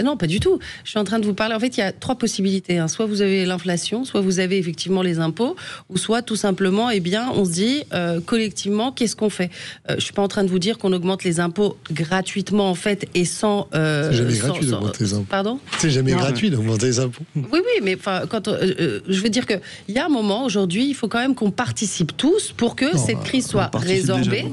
Non, pas du tout. Je suis en train de vous parler. En fait, il y a 3 possibilités. Soit vous avez l'inflation, soit vous avez effectivement les impôts, ou soit tout simplement, eh bien, on se dit collectivement, qu'est-ce qu'on fait ? Je suis pas en train de vous dire qu'on augmente les impôts gratuitement, en fait, et sans. C'est jamais gratuit d'augmenter les impôts. Pardon ? C'est jamais gratuit d'augmenter les impôts. Oui, mais quand je veux dire que il y a un moment aujourd'hui, il faut quand même qu'on participe tous pour que cette crise soit résorbée.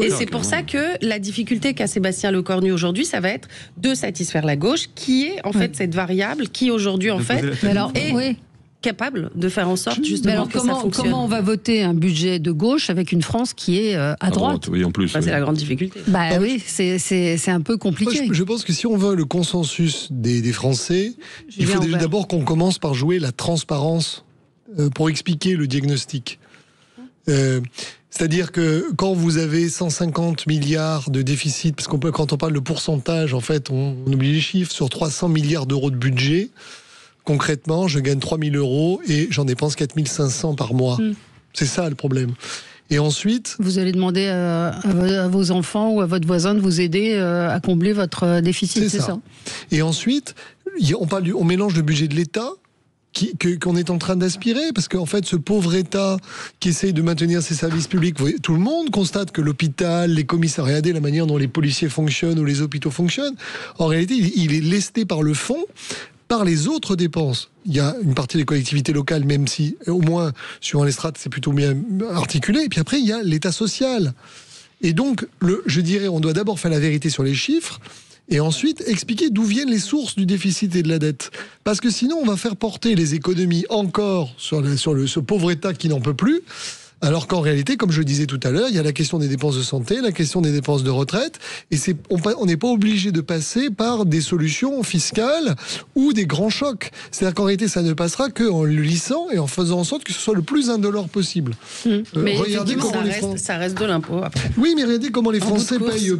Et c'est pour ça que la difficulté qu'a Sébastien Lecornu aujourd'hui, ça va être de satisfaire la gauche, qui est en fait cette variable qui aujourd'hui en fait est capable de faire en sorte justement que ça fonctionne. Comment on va voter un budget de gauche avec une France qui est à droite ? Oui, en plus. C'est la grande difficulté. Oui, c'est un peu compliqué. Moi, je pense que si on veut le consensus des Français, il faut d'abord qu'on commence par jouer la transparence pour expliquer le diagnostic. C'est-à-dire que quand vous avez 150 milliards de déficit, parce quand on parle de pourcentage, en fait, on oublie les chiffres, sur 300 milliards d'euros de budget, concrètement, je gagne 3 000 euros et j'en dépense 4 500 par mois. C'est ça le problème. Et ensuite... Vous allez demander à vos enfants ou à votre voisin de vous aider à combler votre déficit, c'est ça. Et ensuite, on mélange le budget de l'État, qu'on est en train d'aspirer, parce qu'en fait, ce pauvre État qui essaye de maintenir ses services publics, tout le monde constate que l'hôpital, les commissariats, regardez la manière dont les policiers fonctionnent ou les hôpitaux fonctionnent, en réalité, il est lesté par le fond, par les autres dépenses. Il y a une partie des collectivités locales, même si, au moins, suivant les strates, c'est plutôt bien articulé, et puis après, il y a l'État social. Et donc, je dirais, on doit d'abord faire la vérité sur les chiffres, et ensuite expliquer d'où viennent les sources du déficit et de la dette. Parce que sinon, on va faire porter les économies encore sur ce pauvre État qui n'en peut plus, alors qu'en réalité, comme je le disais tout à l'heure, il y a la question des dépenses de santé, la question des dépenses de retraite, et on n'est pas obligé de passer par des solutions fiscales ou des grands chocs. C'est-à-dire qu'en réalité, ça ne passera qu'en le lissant et en faisant en sorte que ce soit le plus indolore possible. Mais regardez comment ça reste de l'impôt après. Oui, mais regardez comment les Français payent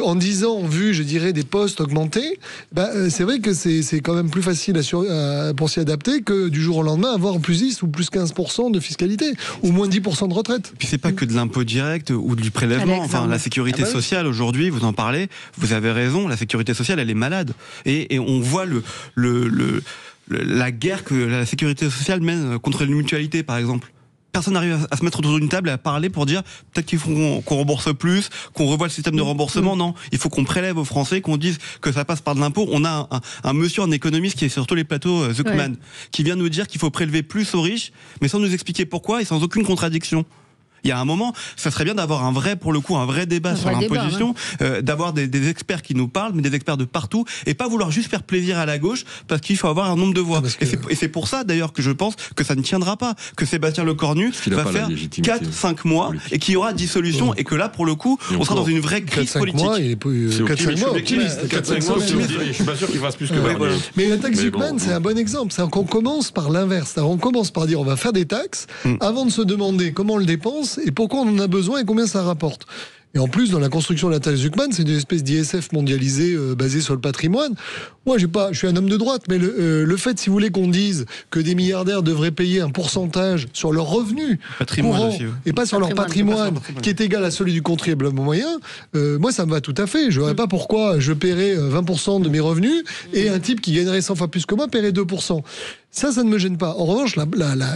en 10 ans, vu, je dirais, des postes augmentés. C'est vrai que c'est quand même plus facile pour s'y adapter que du jour au lendemain avoir plus 10 ou plus 15% de fiscalité, ou moins 10% de retraite. Puis c'est pas que de l'impôt direct ou du prélèvement. Enfin, la sécurité sociale aujourd'hui, vous en parlez, vous avez raison, la sécurité sociale, elle est malade. Et on voit la guerre que la sécurité sociale mène contre les mutualités, par exemple. Personne n'arrive à se mettre autour d'une table et à parler pour dire peut-être qu'il faut qu'on rembourse plus, qu'on revoie le système de remboursement. Non, il faut qu'on prélève aux Français, qu'on dise que ça passe par de l'impôt. On a un monsieur, un économiste qui est sur tous les plateaux, Zuckman, qui vient nous dire qu'il faut prélever plus aux riches, mais sans nous expliquer pourquoi et sans aucune contradiction. Il y a un moment, ça serait bien d'avoir un vrai débat sur l'imposition, d'avoir des experts qui nous parlent, mais des experts de partout, et pas vouloir juste faire plaisir à la gauche, parce qu'il faut avoir un nombre de voix. Et c'est pour ça, d'ailleurs, que je pense que ça ne tiendra pas, que Sébastien Lecornu va faire 4-5 mois, et qu'il y aura dissolution, et que là, pour le coup, on sera dans une vraie crise politique. 4-5 mois, je suis pas sûr qu'il fasse plus que Barnier. Mais la taxe Zuckman, c'est un bon exemple. C'est qu'on commence par l'inverse. On commence par dire on va faire des taxes, avant de se demander comment on le dépense, et pourquoi on en a besoin et combien ça rapporte. Et en plus, dans la construction de la taxe Zuckman, c'est une espèce d'ISF mondialisé basé sur le patrimoine. Moi, je suis un homme de droite, mais le fait, si vous voulez, qu'on dise que des milliardaires devraient payer un pourcentage sur leurs revenus courants et pas sur leur patrimoine, qui est égal à celui du contribuable moyen, moi, ça me va tout à fait. Je ne verrais pas pourquoi je paierais 20% de mes revenus et un type qui gagnerait 100 fois plus que moi paierait 2%. Ça ne me gêne pas. En revanche,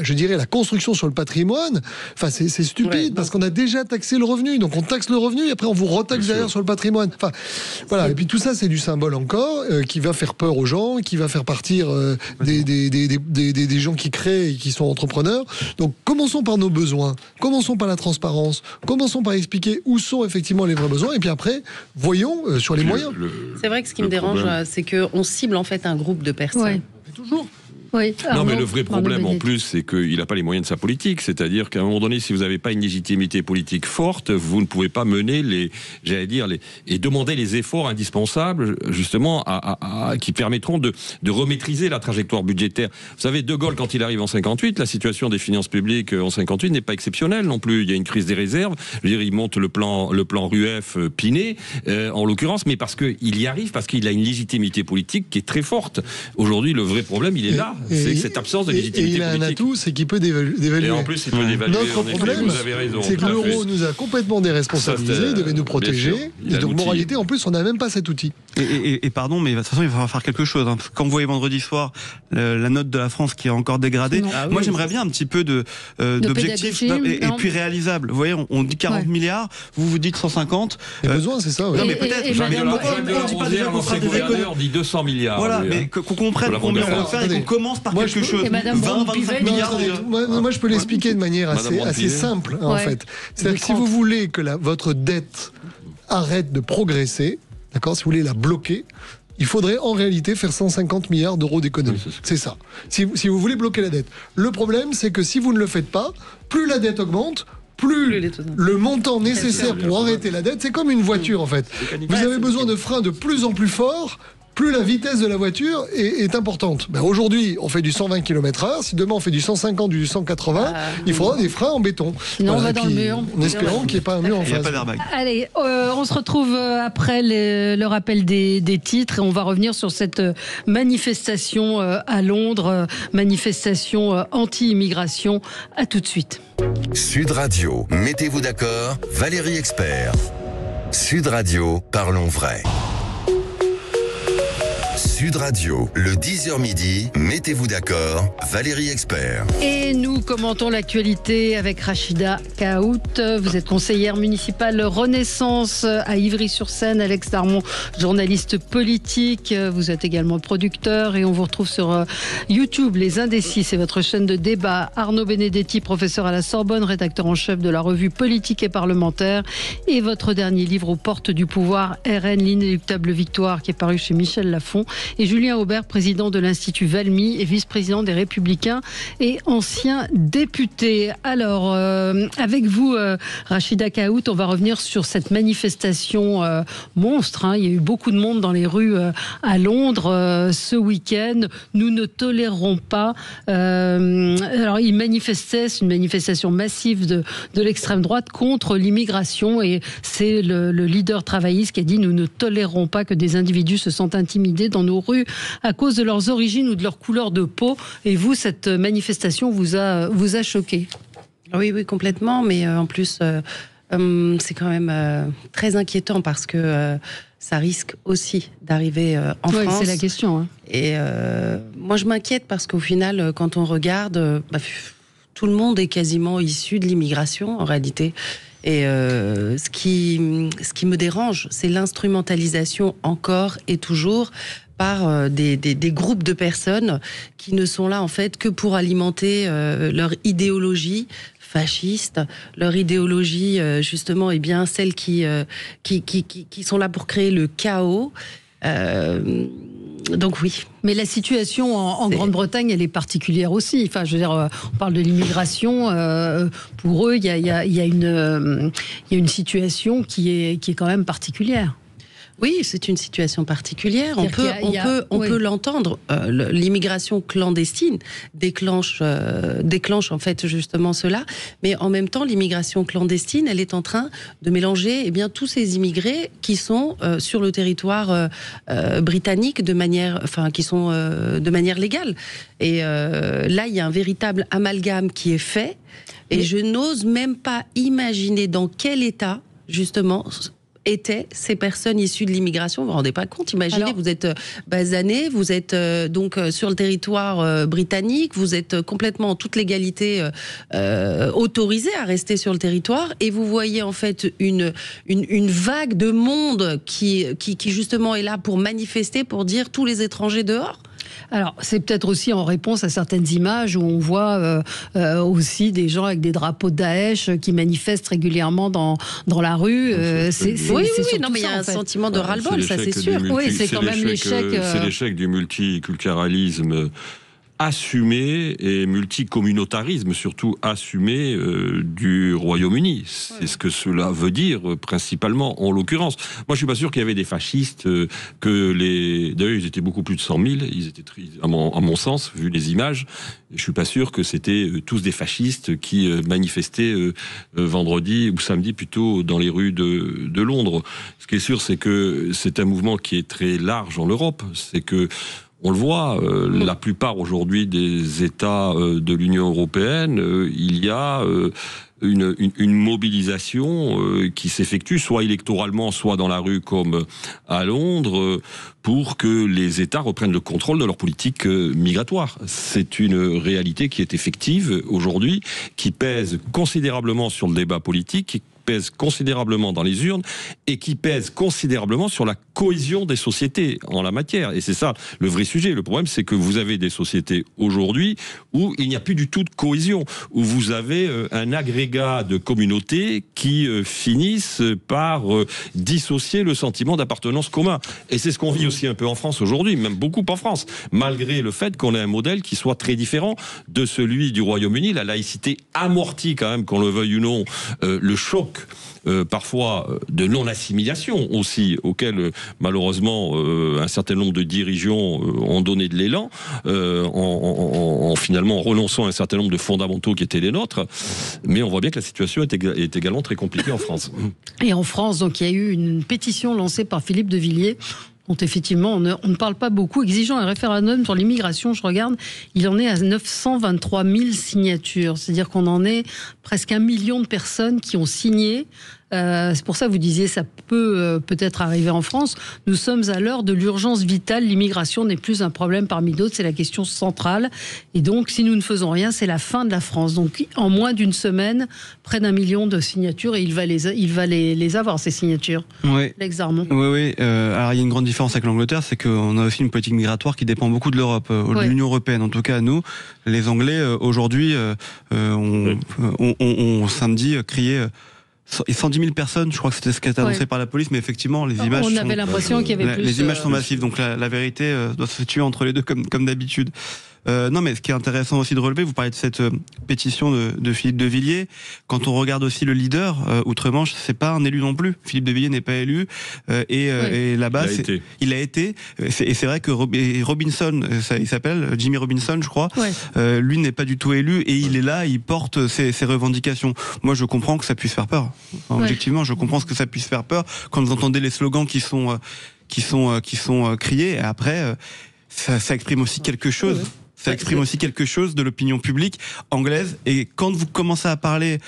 je dirais la construction sur le patrimoine, c'est stupide parce qu'on a déjà taxé le revenu. Donc on taxe le revenu et après on vous retaxe derrière sur le patrimoine. Enfin, voilà. Et puis tout ça, c'est du symbole encore qui va faire peur aux gens, qui va faire partir des gens qui créent et qui sont entrepreneurs. Donc commençons par nos besoins, commençons par la transparence, commençons par expliquer où sont effectivement les vrais besoins et puis après, voyons sur les moyens. C'est vrai que ce qui me dérange, c'est qu'on cible en fait un groupe de personnes. Toujours. Oui. Non, mais le vrai problème en plus, c'est qu'il n'a pas les moyens de sa politique. C'est-à-dire qu'à un moment donné, si vous n'avez pas une légitimité politique forte, vous ne pouvez pas mener et demander les efforts indispensables, justement, qui permettront de remaîtriser la trajectoire budgétaire. Vous savez, De Gaulle, quand il arrive en 58, la situation des finances publiques en 58 n'est pas exceptionnelle non plus. Il y a une crise des réserves. Je veux dire, il monte le plan RUEF Pinet, en l'occurrence, mais parce qu'il y arrive, parce qu'il a une légitimité politique qui est très forte. Aujourd'hui, le vrai problème, il est là. C'est cette absence de légitimité politique. Il a un atout, c'est qu'il peut dévaluer. Et en plus, il peut dévaluer. Notre problème, c'est que l'euro nous a complètement déresponsabilisés, il devait nous protéger. Et donc, moralité, en plus, on n'a même pas cet outil. Et pardon, mais de toute façon, il va falloir faire quelque chose. Hein. Quand vous voyez vendredi soir la note de la France qui est encore dégradée, moi j'aimerais bien un petit peu d'objectifs et puis réalisable. Vous voyez, on dit 40 milliards, vous dites 150. Les besoins, c'est ça. Non, mais peut-être. On dit pas déjà qu'on fera des économies. On dit 200 milliards. Voilà, mais qu'on comprenne combien on va faire et qu'on commence par quelque chose. 20-25 milliards. Moi, je peux l'expliquer de manière assez simple, en fait. C'est-à-dire que si vous voulez que votre dette arrête de progresser, d'accord, si vous voulez la bloquer, il faudrait en réalité faire 150 milliards d'euros d'économie. Oui, c'est ça. Si vous voulez bloquer la dette. Le problème, c'est que si vous ne le faites pas, plus la dette augmente, plus le montant nécessaire pour arrêter la dette, c'est comme une voiture en fait. Vous avez besoin de freins de plus en plus forts, plus la vitesse de la voiture est importante. Aujourd'hui, on fait du 120 km/h. Si demain on fait du 150, du 180, il faudra des freins en béton. Sinon, on va dans le mur. En espérant qu'il n'y ait pas un mur en face. Il n'y a pas d'airbag. Allez, on se retrouve après le rappel des titres et on va revenir sur cette manifestation à Londres, manifestation anti-immigration. À tout de suite. Sud Radio, mettez-vous d'accord, Valérie Expert. Sud Radio, parlons vrai. Sud Radio, le 10h midi, mettez-vous d'accord, Valérie Expert. Et nous commentons l'actualité avec Rachida Kaout. Vous êtes conseillère municipale Renaissance à Ivry-sur-Seine. Alex Darmon, journaliste politique. Vous êtes également producteur et on vous retrouve sur YouTube. Les Indécis, c'est votre chaîne de débat. Arnaud Benedetti, professeur à la Sorbonne, rédacteur en chef de la revue Politique et Parlementaire. Et votre dernier livre aux portes du pouvoir, RN, l'inéluctable victoire, qui est paru chez Michel Lafon. Et Julien Aubert, président de l'Institut Valmy et vice-président des Républicains et ancien député. Alors, avec vous, Rachida Kaout, on va revenir sur cette manifestation monstre. Il y a eu beaucoup de monde dans les rues à Londres ce week-end. Nous ne tolérerons pas. Alors, ils manifestaient, c'est une manifestation massive de l'extrême droite contre l'immigration et c'est le leader travailliste qui a dit « Nous ne tolérerons pas que des individus se sentent intimidés dans nos rues à cause de leurs origines ou de leur couleur de peau. » Et vous, cette manifestation vous a choqué? Oui, complètement. Mais en plus, c'est quand même très inquiétant parce que ça risque aussi d'arriver en France. Oui, c'est la question. Hein. Et moi, je m'inquiète parce qu'au final, quand on regarde, tout le monde est quasiment issu de l'immigration, en réalité. Et ce qui me dérange, c'est l'instrumentalisation encore et toujours par des groupes de personnes qui ne sont là en fait que pour alimenter leur idéologie fasciste, leur idéologie justement est bien celle qui sont là pour créer le chaos. Donc oui. Mais la situation en Grande-Bretagne, elle est particulière aussi. Enfin, je veux dire, on parle de l'immigration. Pour eux, il y a une situation qui est quand même particulière. Oui, c'est une situation particulière. On peut l'entendre. L'immigration clandestine déclenche en fait justement cela. Mais en même temps, l'immigration clandestine, elle est en train de mélanger tous ces immigrés qui sont sur le territoire britannique qui sont de manière légale. Et là, il y a un véritable amalgame qui est fait. Et je n'ose même pas imaginer dans quel état justement étaient ces personnes issues de l'immigration. Vous vous rendez pas compte? Imaginez, vous êtes basané, vous êtes donc sur le territoire britannique, vous êtes complètement en toute légalité autorisé à rester sur le territoire, et vous voyez en fait une vague de monde qui justement est là pour manifester, pour dire tous les étrangers dehors. Alors, c'est peut-être aussi en réponse à certaines images où on voit aussi des gens avec des drapeaux de Daesh qui manifestent régulièrement dans la rue. Oui, non, mais il y a un sentiment de ras-le-bol, ça c'est sûr. Oui, c'est quand même l'échec. C'est l'échec du multiculturalisme assumé et multicommunautarisme surtout assumé du Royaume-Uni. C'est ce que cela veut dire principalement en l'occurrence. Moi je suis pas sûr qu'il y avait des fascistes d'ailleurs ils étaient beaucoup plus de 100 000, ils étaient à mon sens vu les images. Je suis pas sûr que c'était tous des fascistes qui manifestaient vendredi ou samedi plutôt dans les rues de Londres. Ce qui est sûr c'est que c'est un mouvement qui est très large en Europe, c'est que on le voit, la plupart aujourd'hui des États de l'Union européenne, il y a une mobilisation qui s'effectue soit électoralement, soit dans la rue comme à Londres, pour que les États reprennent le contrôle de leur politique migratoire. C'est une réalité qui est effective aujourd'hui, qui pèse considérablement sur le débat politique, qui pèse considérablement dans les urnes et qui pèse considérablement sur la cohésion des sociétés en la matière. Et c'est ça le vrai sujet. Le problème, c'est que vous avez des sociétés aujourd'hui où il n'y a plus du tout de cohésion, où vous avez un agrégat de communautés qui finissent par dissocier le sentiment d'appartenance commun. Et c'est ce qu'on vit aussi un peu en France aujourd'hui, même beaucoup en France, malgré le fait qu'on ait un modèle qui soit très différent de celui du Royaume-Uni. La laïcité amortit quand même, qu'on le veuille ou non, le choc parfois de non-assimilation aussi, auquel malheureusement un certain nombre de dirigeants ont donné de l'élan en finalement renonçant à un certain nombre de fondamentaux qui étaient les nôtres. Mais on voit bien que la situation est également très compliquée en France. Et en France, donc, il y a eu une pétition lancée par Philippe de Villiers, dont effectivement on ne parle pas beaucoup, exigeant un référendum sur l'immigration. Je regarde, il en est à 923 000 signatures. C'est-à-dire qu'on en est presque 1 million de personnes qui ont signé. C'est pour ça que vous disiez ça peut peut-être arriver en France. Nous sommes à l'heure de l'urgence vitale. L'immigration n'est plus un problème parmi d'autres, c'est la question centrale. Et donc, si nous ne faisons rien, c'est la fin de la France. Donc, en moins d'une semaine, près d'1 million de signatures, et il va les avoir, ces signatures. Oui. Alex Darmon. Oui. Alors, il y a une grande différence avec l'Angleterre, c'est qu'on a aussi une politique migratoire qui dépend beaucoup de l'Europe, de l'Union européenne. En tout cas, nous, les Anglais, aujourd'hui, on samedi crié 110 000 personnes, je crois que c'était ce qui a été annoncé par la police, mais effectivement, les images on avait l'impression qu'il y avait plus... Les images sont massives, donc la vérité doit se situer entre les deux comme d'habitude. Non, mais ce qui est intéressant aussi de relever, vous parlez de cette pétition de Philippe de Villiers. Quand on regarde aussi le leader, Outre-Manche, c'est pas un élu non plus. Philippe de Villiers n'est pas élu, et là-bas, il a été. Et c'est vrai que Robinson, il s'appelle Jimmy Robinson, je crois. Lui n'est pas du tout élu, et il est là, il porte ses revendications. Moi, je comprends que ça puisse faire peur. Enfin, objectivement, je comprends ce que ça puisse faire peur quand vous entendez les slogans qui sont criés. Et après, ça exprime aussi quelque chose. Ça exprime aussi quelque chose de l'opinion publique anglaise. Et quand vous commencez à parler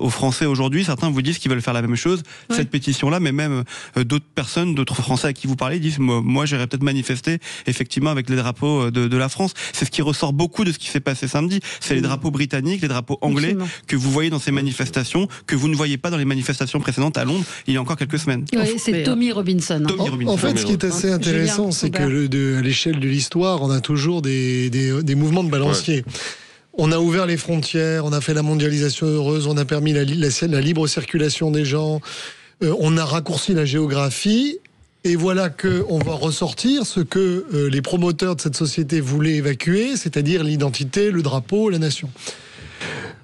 aux Français aujourd'hui, certains vous disent qu'ils veulent faire la même chose, cette pétition-là, mais même d'autres personnes, d'autres Français à qui vous parlez, disent moi j'irais peut-être manifester effectivement avec les drapeaux de la France. C'est ce qui ressort beaucoup de ce qui s'est passé samedi. C'est les drapeaux britanniques, les drapeaux anglais que vous voyez dans ces manestations, que vous ne voyez pas dans les manifestations précédentes à Londres il y a encore quelques semaines. C'est Tommy Robinson. En fait, ce qui est assez intéressant, c'est que à l'échelle de l'histoire, on a toujours des mouvements de balancier. On a ouvert les frontières, on a fait la mondialisation heureuse, on a permis la libre circulation des gens, on a raccourci la géographie, et voilà qu'on va ressortir ce que les promoteurs de cette société voulaient évacuer, c'est-à-dire l'identité, le drapeau, la nation.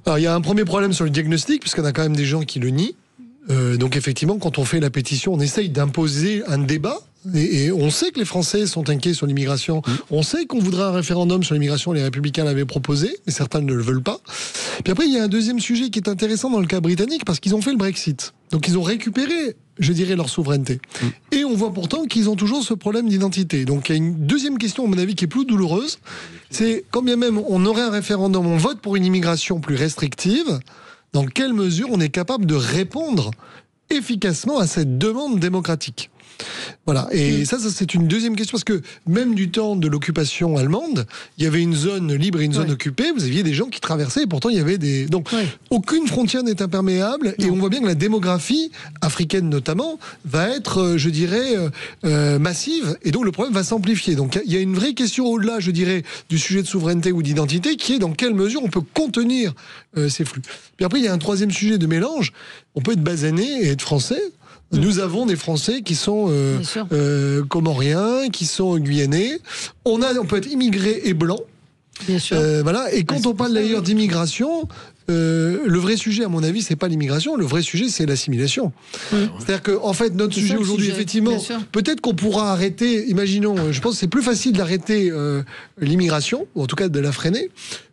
Alors il y a un premier problème sur le diagnostic, puisqu'on a quand même des gens qui le nient. Donc effectivement, quand on fait la pétition, on essaye d'imposer un débat. Et on sait que les Français sont inquiets sur l'immigration. On sait qu'on voudrait un référendum sur l'immigration. Les Républicains l'avaient proposé, mais certains ne le veulent pas. Puis après, il y a un deuxième sujet qui est intéressant dans le cas britannique, parce qu'ils ont fait le Brexit. Donc ils ont récupéré, je dirais, leur souveraineté. Et on voit pourtant qu'ils ont toujours ce problème d'identité. Donc il y a une deuxième question, à mon avis, qui est plus douloureuse. C'est quand bien même on aurait un référendum, on vote pour une immigration plus restrictive, dans quelle mesure on est capable de répondre efficacement à cette demande démocratique? Voilà, et ça c'est une deuxième question, parce que même du temps de l'occupation allemande, il y avait une zone libre et une zone occupée, vous aviez des gens qui traversaient, et pourtant il y avait des... Donc, aucune frontière n'est imperméable, et on voit bien que la démographie, africaine notamment, va être, je dirais, massive, et donc le problème va s'amplifier. Donc il y a une vraie question au-delà, je dirais, du sujet de souveraineté ou d'identité, qui est dans quelle mesure on peut contenir ces flux. Puis après, il y a un troisième sujet de mélange, on peut être basané et être français. Nous avons des Français qui sont comoriens, qui sont guyanais. On peut être immigré et blanc. Bien sûr. Voilà. Et quand on parle d'ailleurs d'immigration, le vrai sujet, à mon avis, c'est pas l'immigration. Le vrai sujet, c'est l'assimilation. C'est-à-dire que, en fait, notre sujet aujourd'hui, effectivement, peut-être qu'on pourra arrêter. Imaginons, je pense que c'est plus facile d'arrêter l'immigration, ou en tout cas de la freiner,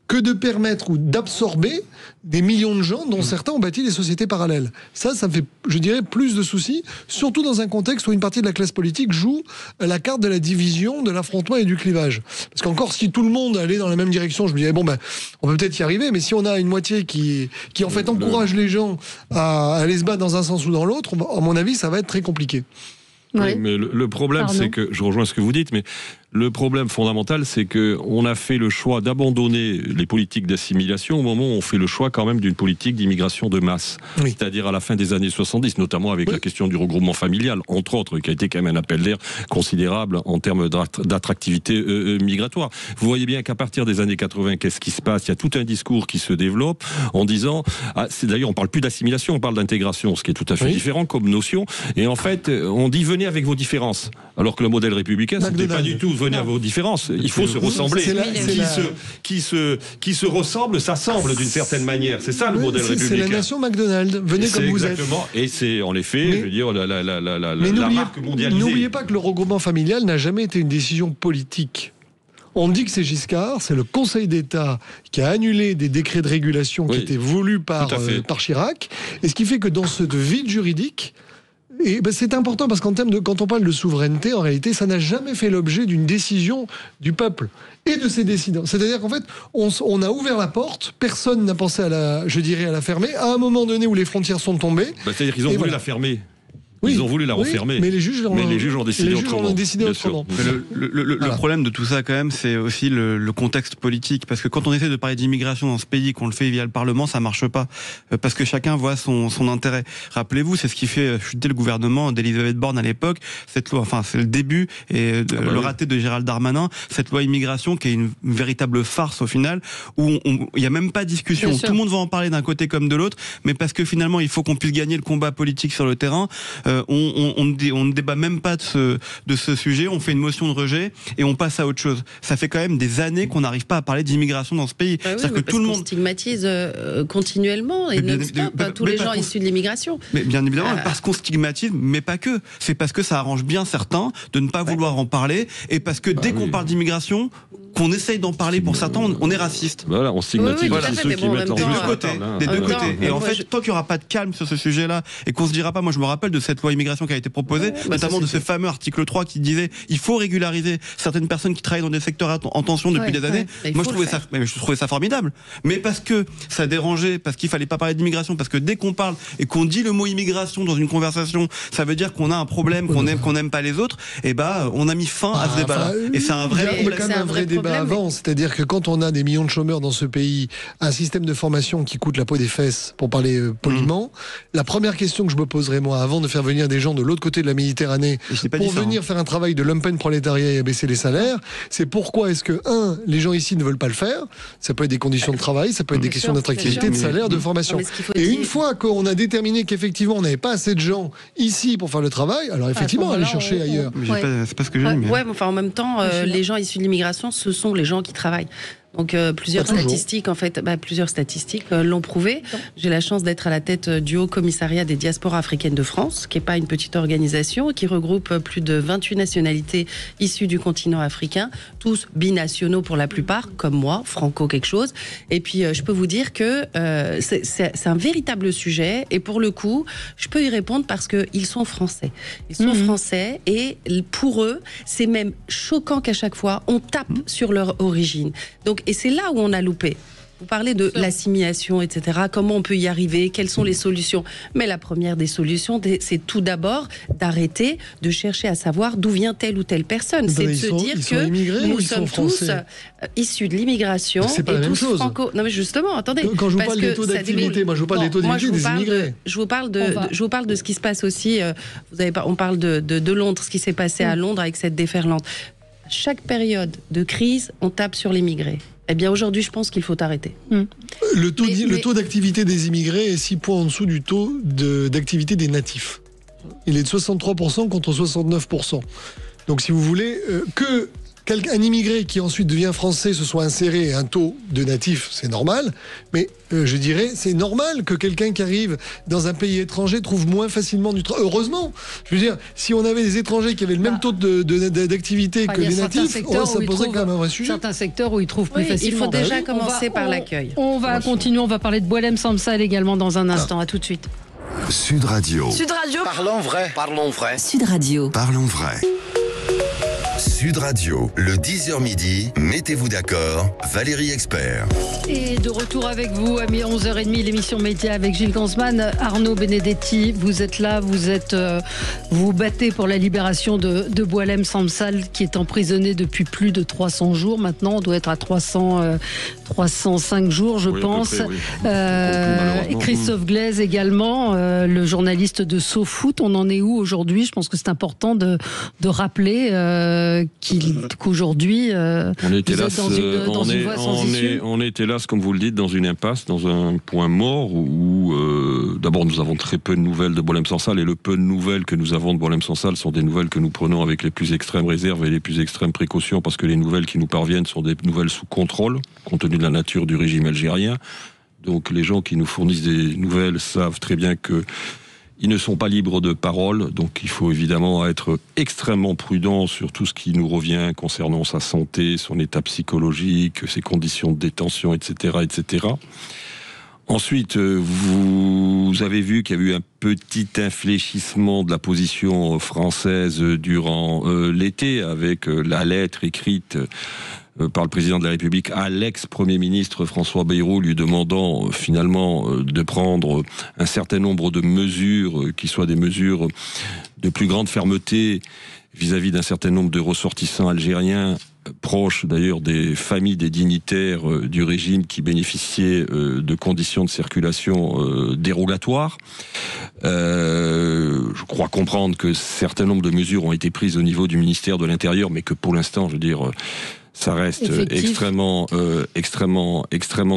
que de permettre ou d'absorber des millions de gens dont certains ont bâti des sociétés parallèles. Ça me fait, je dirais, plus de soucis, surtout dans un contexte où une partie de la classe politique joue la carte de la division, de l'affrontement et du clivage. Parce qu'encore, si tout le monde allait dans la même direction, je me dirais, bon, on peut peut-être y arriver, mais si on a une moitié qui en fait, encourage les gens à aller se battre dans un sens ou dans l'autre, à mon avis, ça va être très compliqué. Oui, mais le problème, c'est que, je rejoins ce que vous dites, mais le problème fondamental, c'est qu'on a fait le choix d'abandonner les politiques d'assimilation au moment où on fait le choix quand même d'une politique d'immigration de masse. Oui. C'est-à-dire à la fin des années 70, notamment avec la question du regroupement familial, entre autres, qui a été quand même un appel d'air considérable en termes d'attractivité migratoire. Vous voyez bien qu'à partir des années 80, qu'est-ce qui se passe? Il y a tout un discours qui se développe en disant, d'ailleurs on parle plus d'assimilation, on parle d'intégration, ce qui est tout à fait différent comme notion. Et en fait, on dit venez avec vos différences. Alors que le modèle républicain, c'était pas du tout venez à vos différences. Il faut se ressembler. Qui se ressemble, s'assemble d'une certaine manière. C'est ça le modèle républicain. C'est la nation McDonald's. Venez comme vous êtes. Exactement. Et c'est en effet, je veux dire, la marque mondialisée. N'oubliez pas que le regroupement familial n'a jamais été une décision politique. On dit que c'est Giscard, c'est le Conseil d'État qui a annulé des décrets de régulation qui étaient voulus par Chirac. Et ce qui fait que dans ce vide juridique, et c'est important parce quand on parle de souveraineté, en réalité, ça n'a jamais fait l'objet d'une décision du peuple et de ses décideurs. C'est-à-dire qu'en fait, on a ouvert la porte, personne n'a pensé à la fermer. À un moment donné où les frontières sont tombées, c'est-à-dire qu'ils ont voulu la fermer. Ils ont voulu la refermer. Mais les juges ont décidé autrement. Le problème de tout ça, quand même, c'est aussi le contexte politique. Parce que quand on essaie de parler d'immigration dans ce pays, qu'on le fait via le Parlement, ça marche pas. Parce que chacun voit son intérêt. Rappelez-vous, c'est ce qui fait chuter le gouvernement d'Elisabeth Borne à l'époque. Cette loi, c'est le début et le raté de Gérald Darmanin. Cette loi immigration qui est une véritable farce au final, où il n'y a même pas de discussion. Tout le monde va en parler d'un côté comme de l'autre, mais parce que finalement, il faut qu'on puisse gagner le combat politique sur le terrain. On ne débat même pas de ce sujet, on fait une motion de rejet et on passe à autre chose. Ça fait quand même des années qu'on n'arrive pas à parler d'immigration dans ce pays. C'est-à-dire que tout le monde stigmatise continuellement et non-stop tous les gens issus de l'immigration. Mais bien évidemment, parce qu'on stigmatise, mais pas que. C'est parce que ça arrange bien certains de ne pas vouloir en parler et parce que dès qu'on parle d'immigration, qu'on essaye d'en parler pour certains, on est raciste. Voilà, on stigmatise ceux qui mettent des deux côtés. Et en fait, tant qu'il n'y aura pas de calme sur ce sujet-là et qu'on se dira pas, moi je me rappelle de cette loi immigration qui a été proposée, notamment de ce fameux article 3 qui disait il faut régulariser certaines personnes qui travaillent dans des secteurs en tension depuis des années. Moi je trouvais ça formidable. Mais parce que ça dérangeait, parce qu'il fallait pas parler d'immigration, parce que dès qu'on parle et qu'on dit le mot immigration dans une conversation, ça veut dire qu'on a un problème, qu'on n'aime pas les autres, et on a mis fin à ce débat-là. Et c'est un vrai problème. Il y a quand même un vrai débat avant, c'est-à-dire que quand on a des millions de chômeurs dans ce pays, un système de formation qui coûte la peau des fesses, pour parler poliment, la première question que je me poserais moi avant de faire venir des gens de l'autre côté de la Méditerranée pour venir faire un travail de lumpen prolétariat et abaisser les salaires, c'est pourquoi est-ce que, les gens ici ne veulent pas le faire. Ça peut être des conditions de travail, ça peut être des questions d'attractivité, de salaire, de formation. Et une fois qu'on a déterminé qu'effectivement on n'avait pas assez de gens ici pour faire le travail, alors effectivement aller chercher ailleurs. C'est pas ce que j'ai dit. En même temps, les gens issus de l'immigration, ce sont les gens qui travaillent. Donc plusieurs statistiques l'ont prouvé. J'ai la chance d'être à la tête du Haut Commissariat des diasporas africaines de France, qui n'est pas une petite organisation, qui regroupe plus de 28 nationalités issues du continent africain, tous binationaux pour la plupart, comme moi, franco quelque chose. Et puis je peux vous dire que c'est un véritable sujet, et pour le coup, je peux y répondre parce qu'ils sont français. Ils sont français, et pour eux, c'est même choquant qu'à chaque fois, on tape sur leur origine. Donc, et c'est là où on a loupé. Vous parlez de l'assimilation, etc. Comment on peut y arriver? Quelles sont les solutions? Mais la première des solutions, c'est tout d'abord d'arrêter de chercher à savoir d'où vient telle ou telle personne. C'est de se dire que nous sommes tous issus de l'immigration et tous franco. Non mais justement, attendez. Quand je vous parle des taux d'activité, moi je vous parle des taux d'activité des immigrés. Je vous parle de ce qui se passe aussi. On parle de Londres, ce qui s'est passé à Londres avec cette déferlante. Chaque période de crise, on tape sur l'immigré. Eh bien, aujourd'hui, je pense qu'il faut arrêter. Le taux d'activité des immigrés est 6 points en dessous du taux d'activité des natifs. Il est de 63% contre 69%. Donc, si vous voulez, que un immigré qui ensuite devient français se soit inséré à un taux de natif, c'est normal. Mais je dirais, c'est normal que quelqu'un qui arrive dans un pays étranger trouve moins facilement du travail. Heureusement. Je veux dire, si on avait des étrangers qui avaient le même taux d'activité que les natifs, ça poserait quand même un vrai sujet. Certains secteurs où ils trouvent plus facilement. Il faut déjà commencer par l'accueil. On va continuer, on va parler de Boualem Sansal également dans un instant. À tout de suite. Sud Radio. Sud Radio. Parlons vrai. Parlons vrai. Sud Radio. Parlons vrai. Sud Radio, le 10h midi, mettez-vous d'accord, Valérie Expert. Et de retour avec vous, à 11h30, l'émission Média avec Gilles Gansman. Arnaud Benedetti, vous êtes là, vous battez pour la libération de Boualem Sansal, qui est emprisonné depuis plus de 300 jours. Maintenant, on doit être à 305 jours, je pense. Près, oui. Et Christophe Glaise également, le journaliste de SoFoot. On en est où aujourd'hui? Je pense que c'est important de rappeler qu'aujourd'hui, on est hélas, comme vous le dites, dans une impasse, dans un point mort où d'abord nous avons très peu de nouvelles de Boualem Sansal, et le peu de nouvelles que nous avons de Boualem Sansal sont des nouvelles que nous prenons avec les plus extrêmes réserves et les plus extrêmes précautions, parce que les nouvelles qui nous parviennent sont des nouvelles sous contrôle, compte tenu de la nature du régime algérien. Donc les gens qui nous fournissent des nouvelles savent très bien que ils ne sont pas libres de parole, donc il faut évidemment être extrêmement prudent sur tout ce qui nous revient concernant sa santé, son état psychologique, ses conditions de détention, etc., etc. Ensuite, vous avez vu qu'il y a eu un petit infléchissement de la position française durant l'été, avec la lettre écrite par le président de la République à l'ex-premier ministre François Bayrou, lui demandant finalement de prendre un certain nombre de mesures qui soient des mesures de plus grande fermeté vis-à-vis d'un certain nombre de ressortissants algériens, proches d'ailleurs des familles des dignitaires du régime qui bénéficiaient de conditions de circulation dérogatoires. Je crois comprendre que certain nombre de mesures ont été prises au niveau du ministère de l'Intérieur, mais que pour l'instant, je veux dire, ça reste extrêmement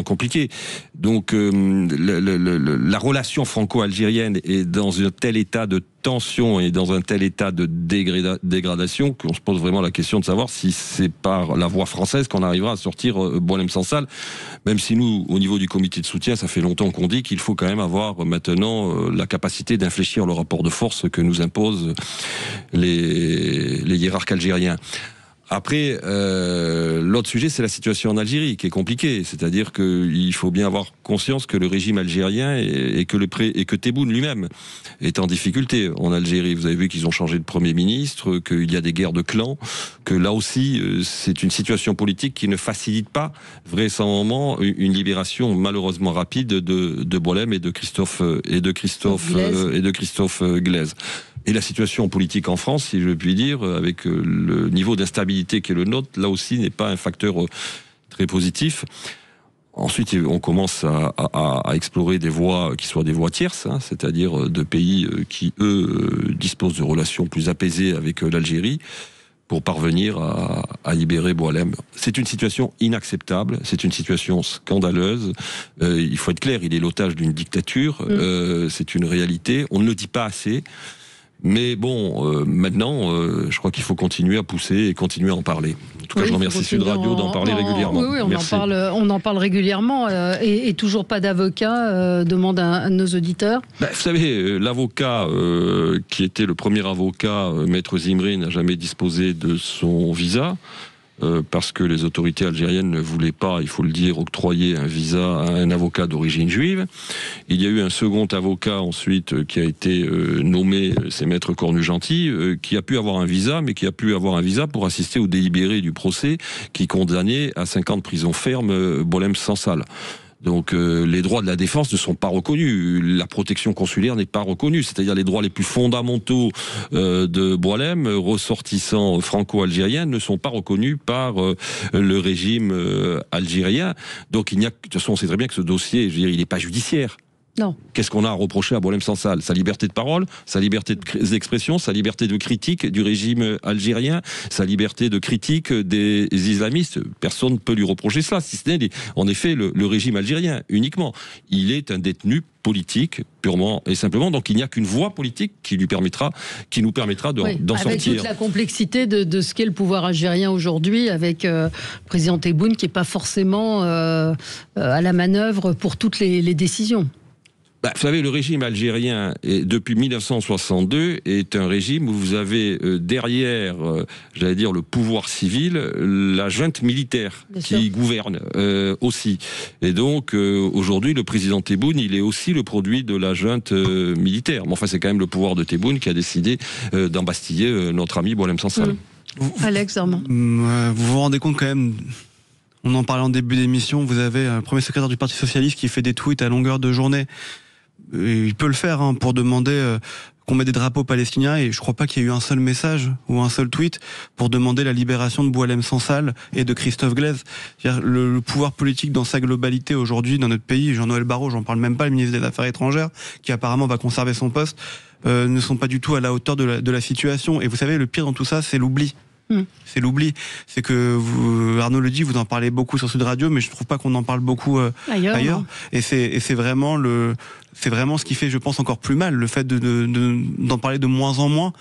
compliqué. Donc la relation franco-algérienne est dans un tel état de tension et dans un tel état de dégradation qu'on se pose vraiment la question de savoir si c'est par la voie française qu'on arrivera à sortir Boualem Sansal, même si nous, au niveau du comité de soutien, ça fait longtemps qu'on dit qu'il faut quand même avoir maintenant la capacité d'infléchir le rapport de force que nous imposent les hiérarques algériens. Après, l'autre sujet, c'est la situation en Algérie, qui est compliquée. C'est-à-dire qu'il faut bien avoir conscience que le régime algérien et que Tebboune lui-même est en difficulté en Algérie. Vous avez vu qu'ils ont changé de Premier ministre, qu'il y a des guerres de clans, que là aussi, c'est une situation politique qui ne facilite pas vraisemblablement une libération malheureusement rapide de Boualem et de Christophe Glaise. Et la situation politique en France, si je puis dire, avec le niveau d'instabilité qui est le nôtre, là aussi n'est pas un facteur très positif. Ensuite, on commence à explorer des voies qui soient des voies tierces, c'est-à-dire de pays qui, eux, disposent de relations plus apaisées avec l'Algérie, pour parvenir à libérer Boualem. C'est une situation inacceptable, c'est une situation scandaleuse. Il faut être clair, il est l'otage d'une dictature, c'est une réalité, on ne le dit pas assez. Mais bon, maintenant, je crois qu'il faut continuer à pousser et continuer à en parler. En tout cas, je remercie Sud Radio d'en parler régulièrement. Oui, on en parle régulièrement. Et toujours pas d'avocat, demande à nos auditeurs. Vous savez, l'avocat qui était le premier avocat, Maître Zimri, n'a jamais disposé de son visa. Parce que les autorités algériennes ne voulaient pas, il faut le dire, octroyer un visa à un avocat d'origine juive. Il y a eu un second avocat ensuite qui a été nommé, c'est Maître Cornu-Gentil, qui a pu avoir un visa, mais qui a pu avoir un visa pour assister au délibéré du procès qui condamnait à 5 ans de prison ferme Boualem Sansal. Donc les droits de la défense ne sont pas reconnus, la protection consulaire n'est pas reconnue, c'est-à-dire les droits les plus fondamentaux de Boualem, ressortissants franco-algériens, ne sont pas reconnus par le régime algérien. Donc il n'y a, de toute façon, on sait très bien que ce dossier, je veux dire, il n'est pas judiciaire. Non. Qu'est-ce qu'on a à reprocher à Boualem Sansal? Sa liberté de parole, sa liberté d'expression, sa liberté de critique du régime algérien, sa liberté de critique des islamistes. Personne ne peut lui reprocher cela, si ce n'est en effet le régime algérien uniquement. Il est un détenu politique purement et simplement, donc il n'y a qu'une voie politique qui nous permettra d'en sortir. Avec toute la complexité de ce qu'est le pouvoir algérien aujourd'hui, avec le président Tebboune qui n'est pas forcément à la manœuvre pour toutes les décisions. Vous savez, le régime algérien, depuis 1962, est un régime où vous avez derrière, j'allais dire, le pouvoir civil, la junte militaire qui gouverne aussi. Et donc, aujourd'hui, le président Tebboune, il est aussi le produit de la junte militaire. Mais enfin, c'est quand même le pouvoir de Tebboune qui a décidé d'embastiller notre ami Boualem Sansal. Alex Armand. Vous vous rendez compte quand même... On en parlait en début d'émission, vous avez un premier secrétaire du Parti Socialiste qui fait des tweets à longueur de journée. Il peut le faire pour demander qu'on mette des drapeaux palestiniens, et je crois pas qu'il y ait eu un seul message ou un seul tweet pour demander la libération de Boualem Sansal et de Christophe Glaise. Le pouvoir politique dans sa globalité aujourd'hui dans notre pays, Jean-Noël Barrot, j'en parle même pas, le ministre des Affaires étrangères, qui apparemment va conserver son poste, ne sont pas du tout à la hauteur de la situation. Et vous savez, le pire dans tout ça, c'est l'oubli. C'est l'oubli. C'est que Arnaud le dit, vous en parlez beaucoup sur Sud Radio, mais je trouve pas qu'on en parle beaucoup ailleurs. Et c'est vraiment ce qui fait, je pense, encore plus mal, le fait d'en parler de moins en moins.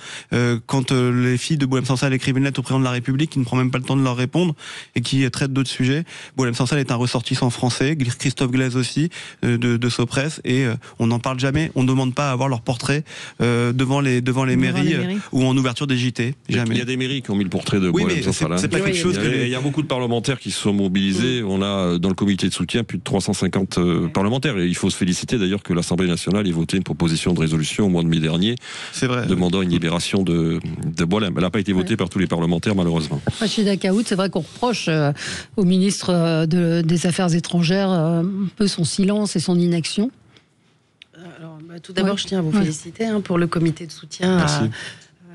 Quand les filles de Boualem Sansal écrivent une lettre au président de la République, qui ne prend même pas le temps de leur répondre et qui traite d'autres sujets. Boualem Sansal est un ressortissant français, Christophe Glaise aussi, de Sopress, et on n'en parle jamais. On ne demande pas à avoir leur portrait devant les mairies ou en ouverture des JT. Jamais. Il y a des mairies qui ont mis le portrait de Boualem Sansal. C'est pas quelque chose il y a beaucoup de parlementaires qui se sont mobilisés. On a dans le comité de soutien plus de 350 parlementaires. Et il faut se féliciter d'ailleurs que l'Assemblée nationale ait voté une proposition de résolution au mois de mai dernier, demandant une libération de Boualem. Elle n'a pas été votée par tous les parlementaires, malheureusement. Rachida Kaout, c'est vrai qu'on reproche au ministre des Affaires étrangères un peu son silence et son inaction. Alors, tout d'abord, je tiens à vous féliciter pour le comité de soutien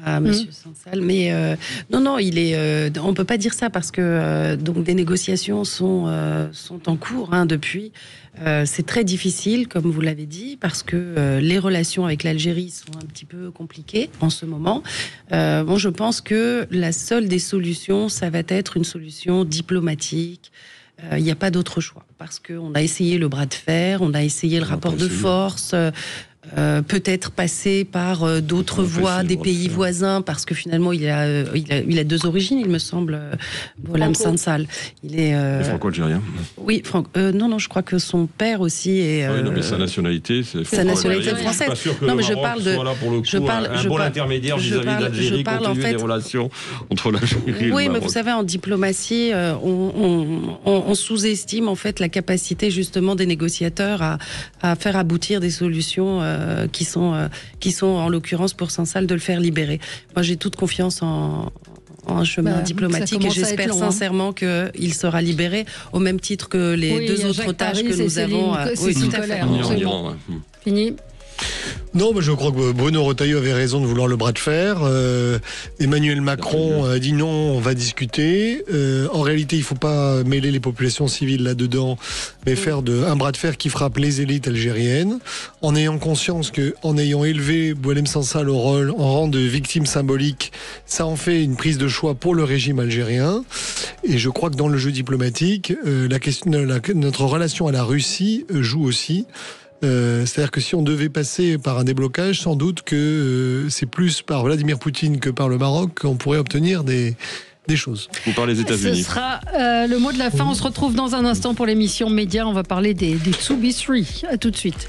à Monsieur Sansal, mais non, on peut pas dire ça parce que donc des négociations sont en cours depuis. C'est très difficile, comme vous l'avez dit, parce que les relations avec l'Algérie sont un petit peu compliquées en ce moment. Je pense que la seule des solutions, ça va être une solution diplomatique. Il n'y a pas d'autre choix, parce qu'on a essayé le bras de fer, on a essayé le rapport de force. Peut-être passer par d'autres voies des pays voisins, parce que finalement il a deux origines, il me semble, Boualem Sansal. Il est franco-algérien. Oui, non, je crois que son père aussi est. Oui, non, mais sa nationalité, c'est française. Je suis pas sûr que non, mais le Maroc soit là pour le coup un bon intermédiaire vis-à-vis de l'Algérie, compte tenu des relations entre l'Algérie et le Maroc. Oui, mais vous savez, en diplomatie, on sous-estime en fait la capacité justement des négociateurs à faire aboutir des solutions qui sont en l'occurrence pour Sansal de le faire libérer. Moi, j'ai toute confiance en un chemin diplomatique et j'espère sincèrement qu'il sera libéré au même titre que les deux autres otages que nous avons. Oui, tout à fait. Fini. Non, je crois que Bruno Retailleau avait raison de vouloir le bras de fer. Emmanuel Macron a dit non, on va discuter. En réalité, il ne faut pas mêler les populations civiles là-dedans, mais faire un bras de fer qui frappe les élites algériennes, en ayant conscience qu'en ayant élevé Boualem Sansal en rang de victime symbolique, ça en fait une prise de choix pour le régime algérien. Et je crois que dans le jeu diplomatique, notre relation à la Russie joue aussi. C'est-à-dire que si on devait passer par un déblocage, sans doute que c'est plus par Vladimir Poutine que par le Maroc qu'on pourrait obtenir des choses. Ou par les États-Unis. Ce sera le mot de la fin. On se retrouve dans un instant pour l'émission Média. On va parler des Tsubi 3. À tout de suite.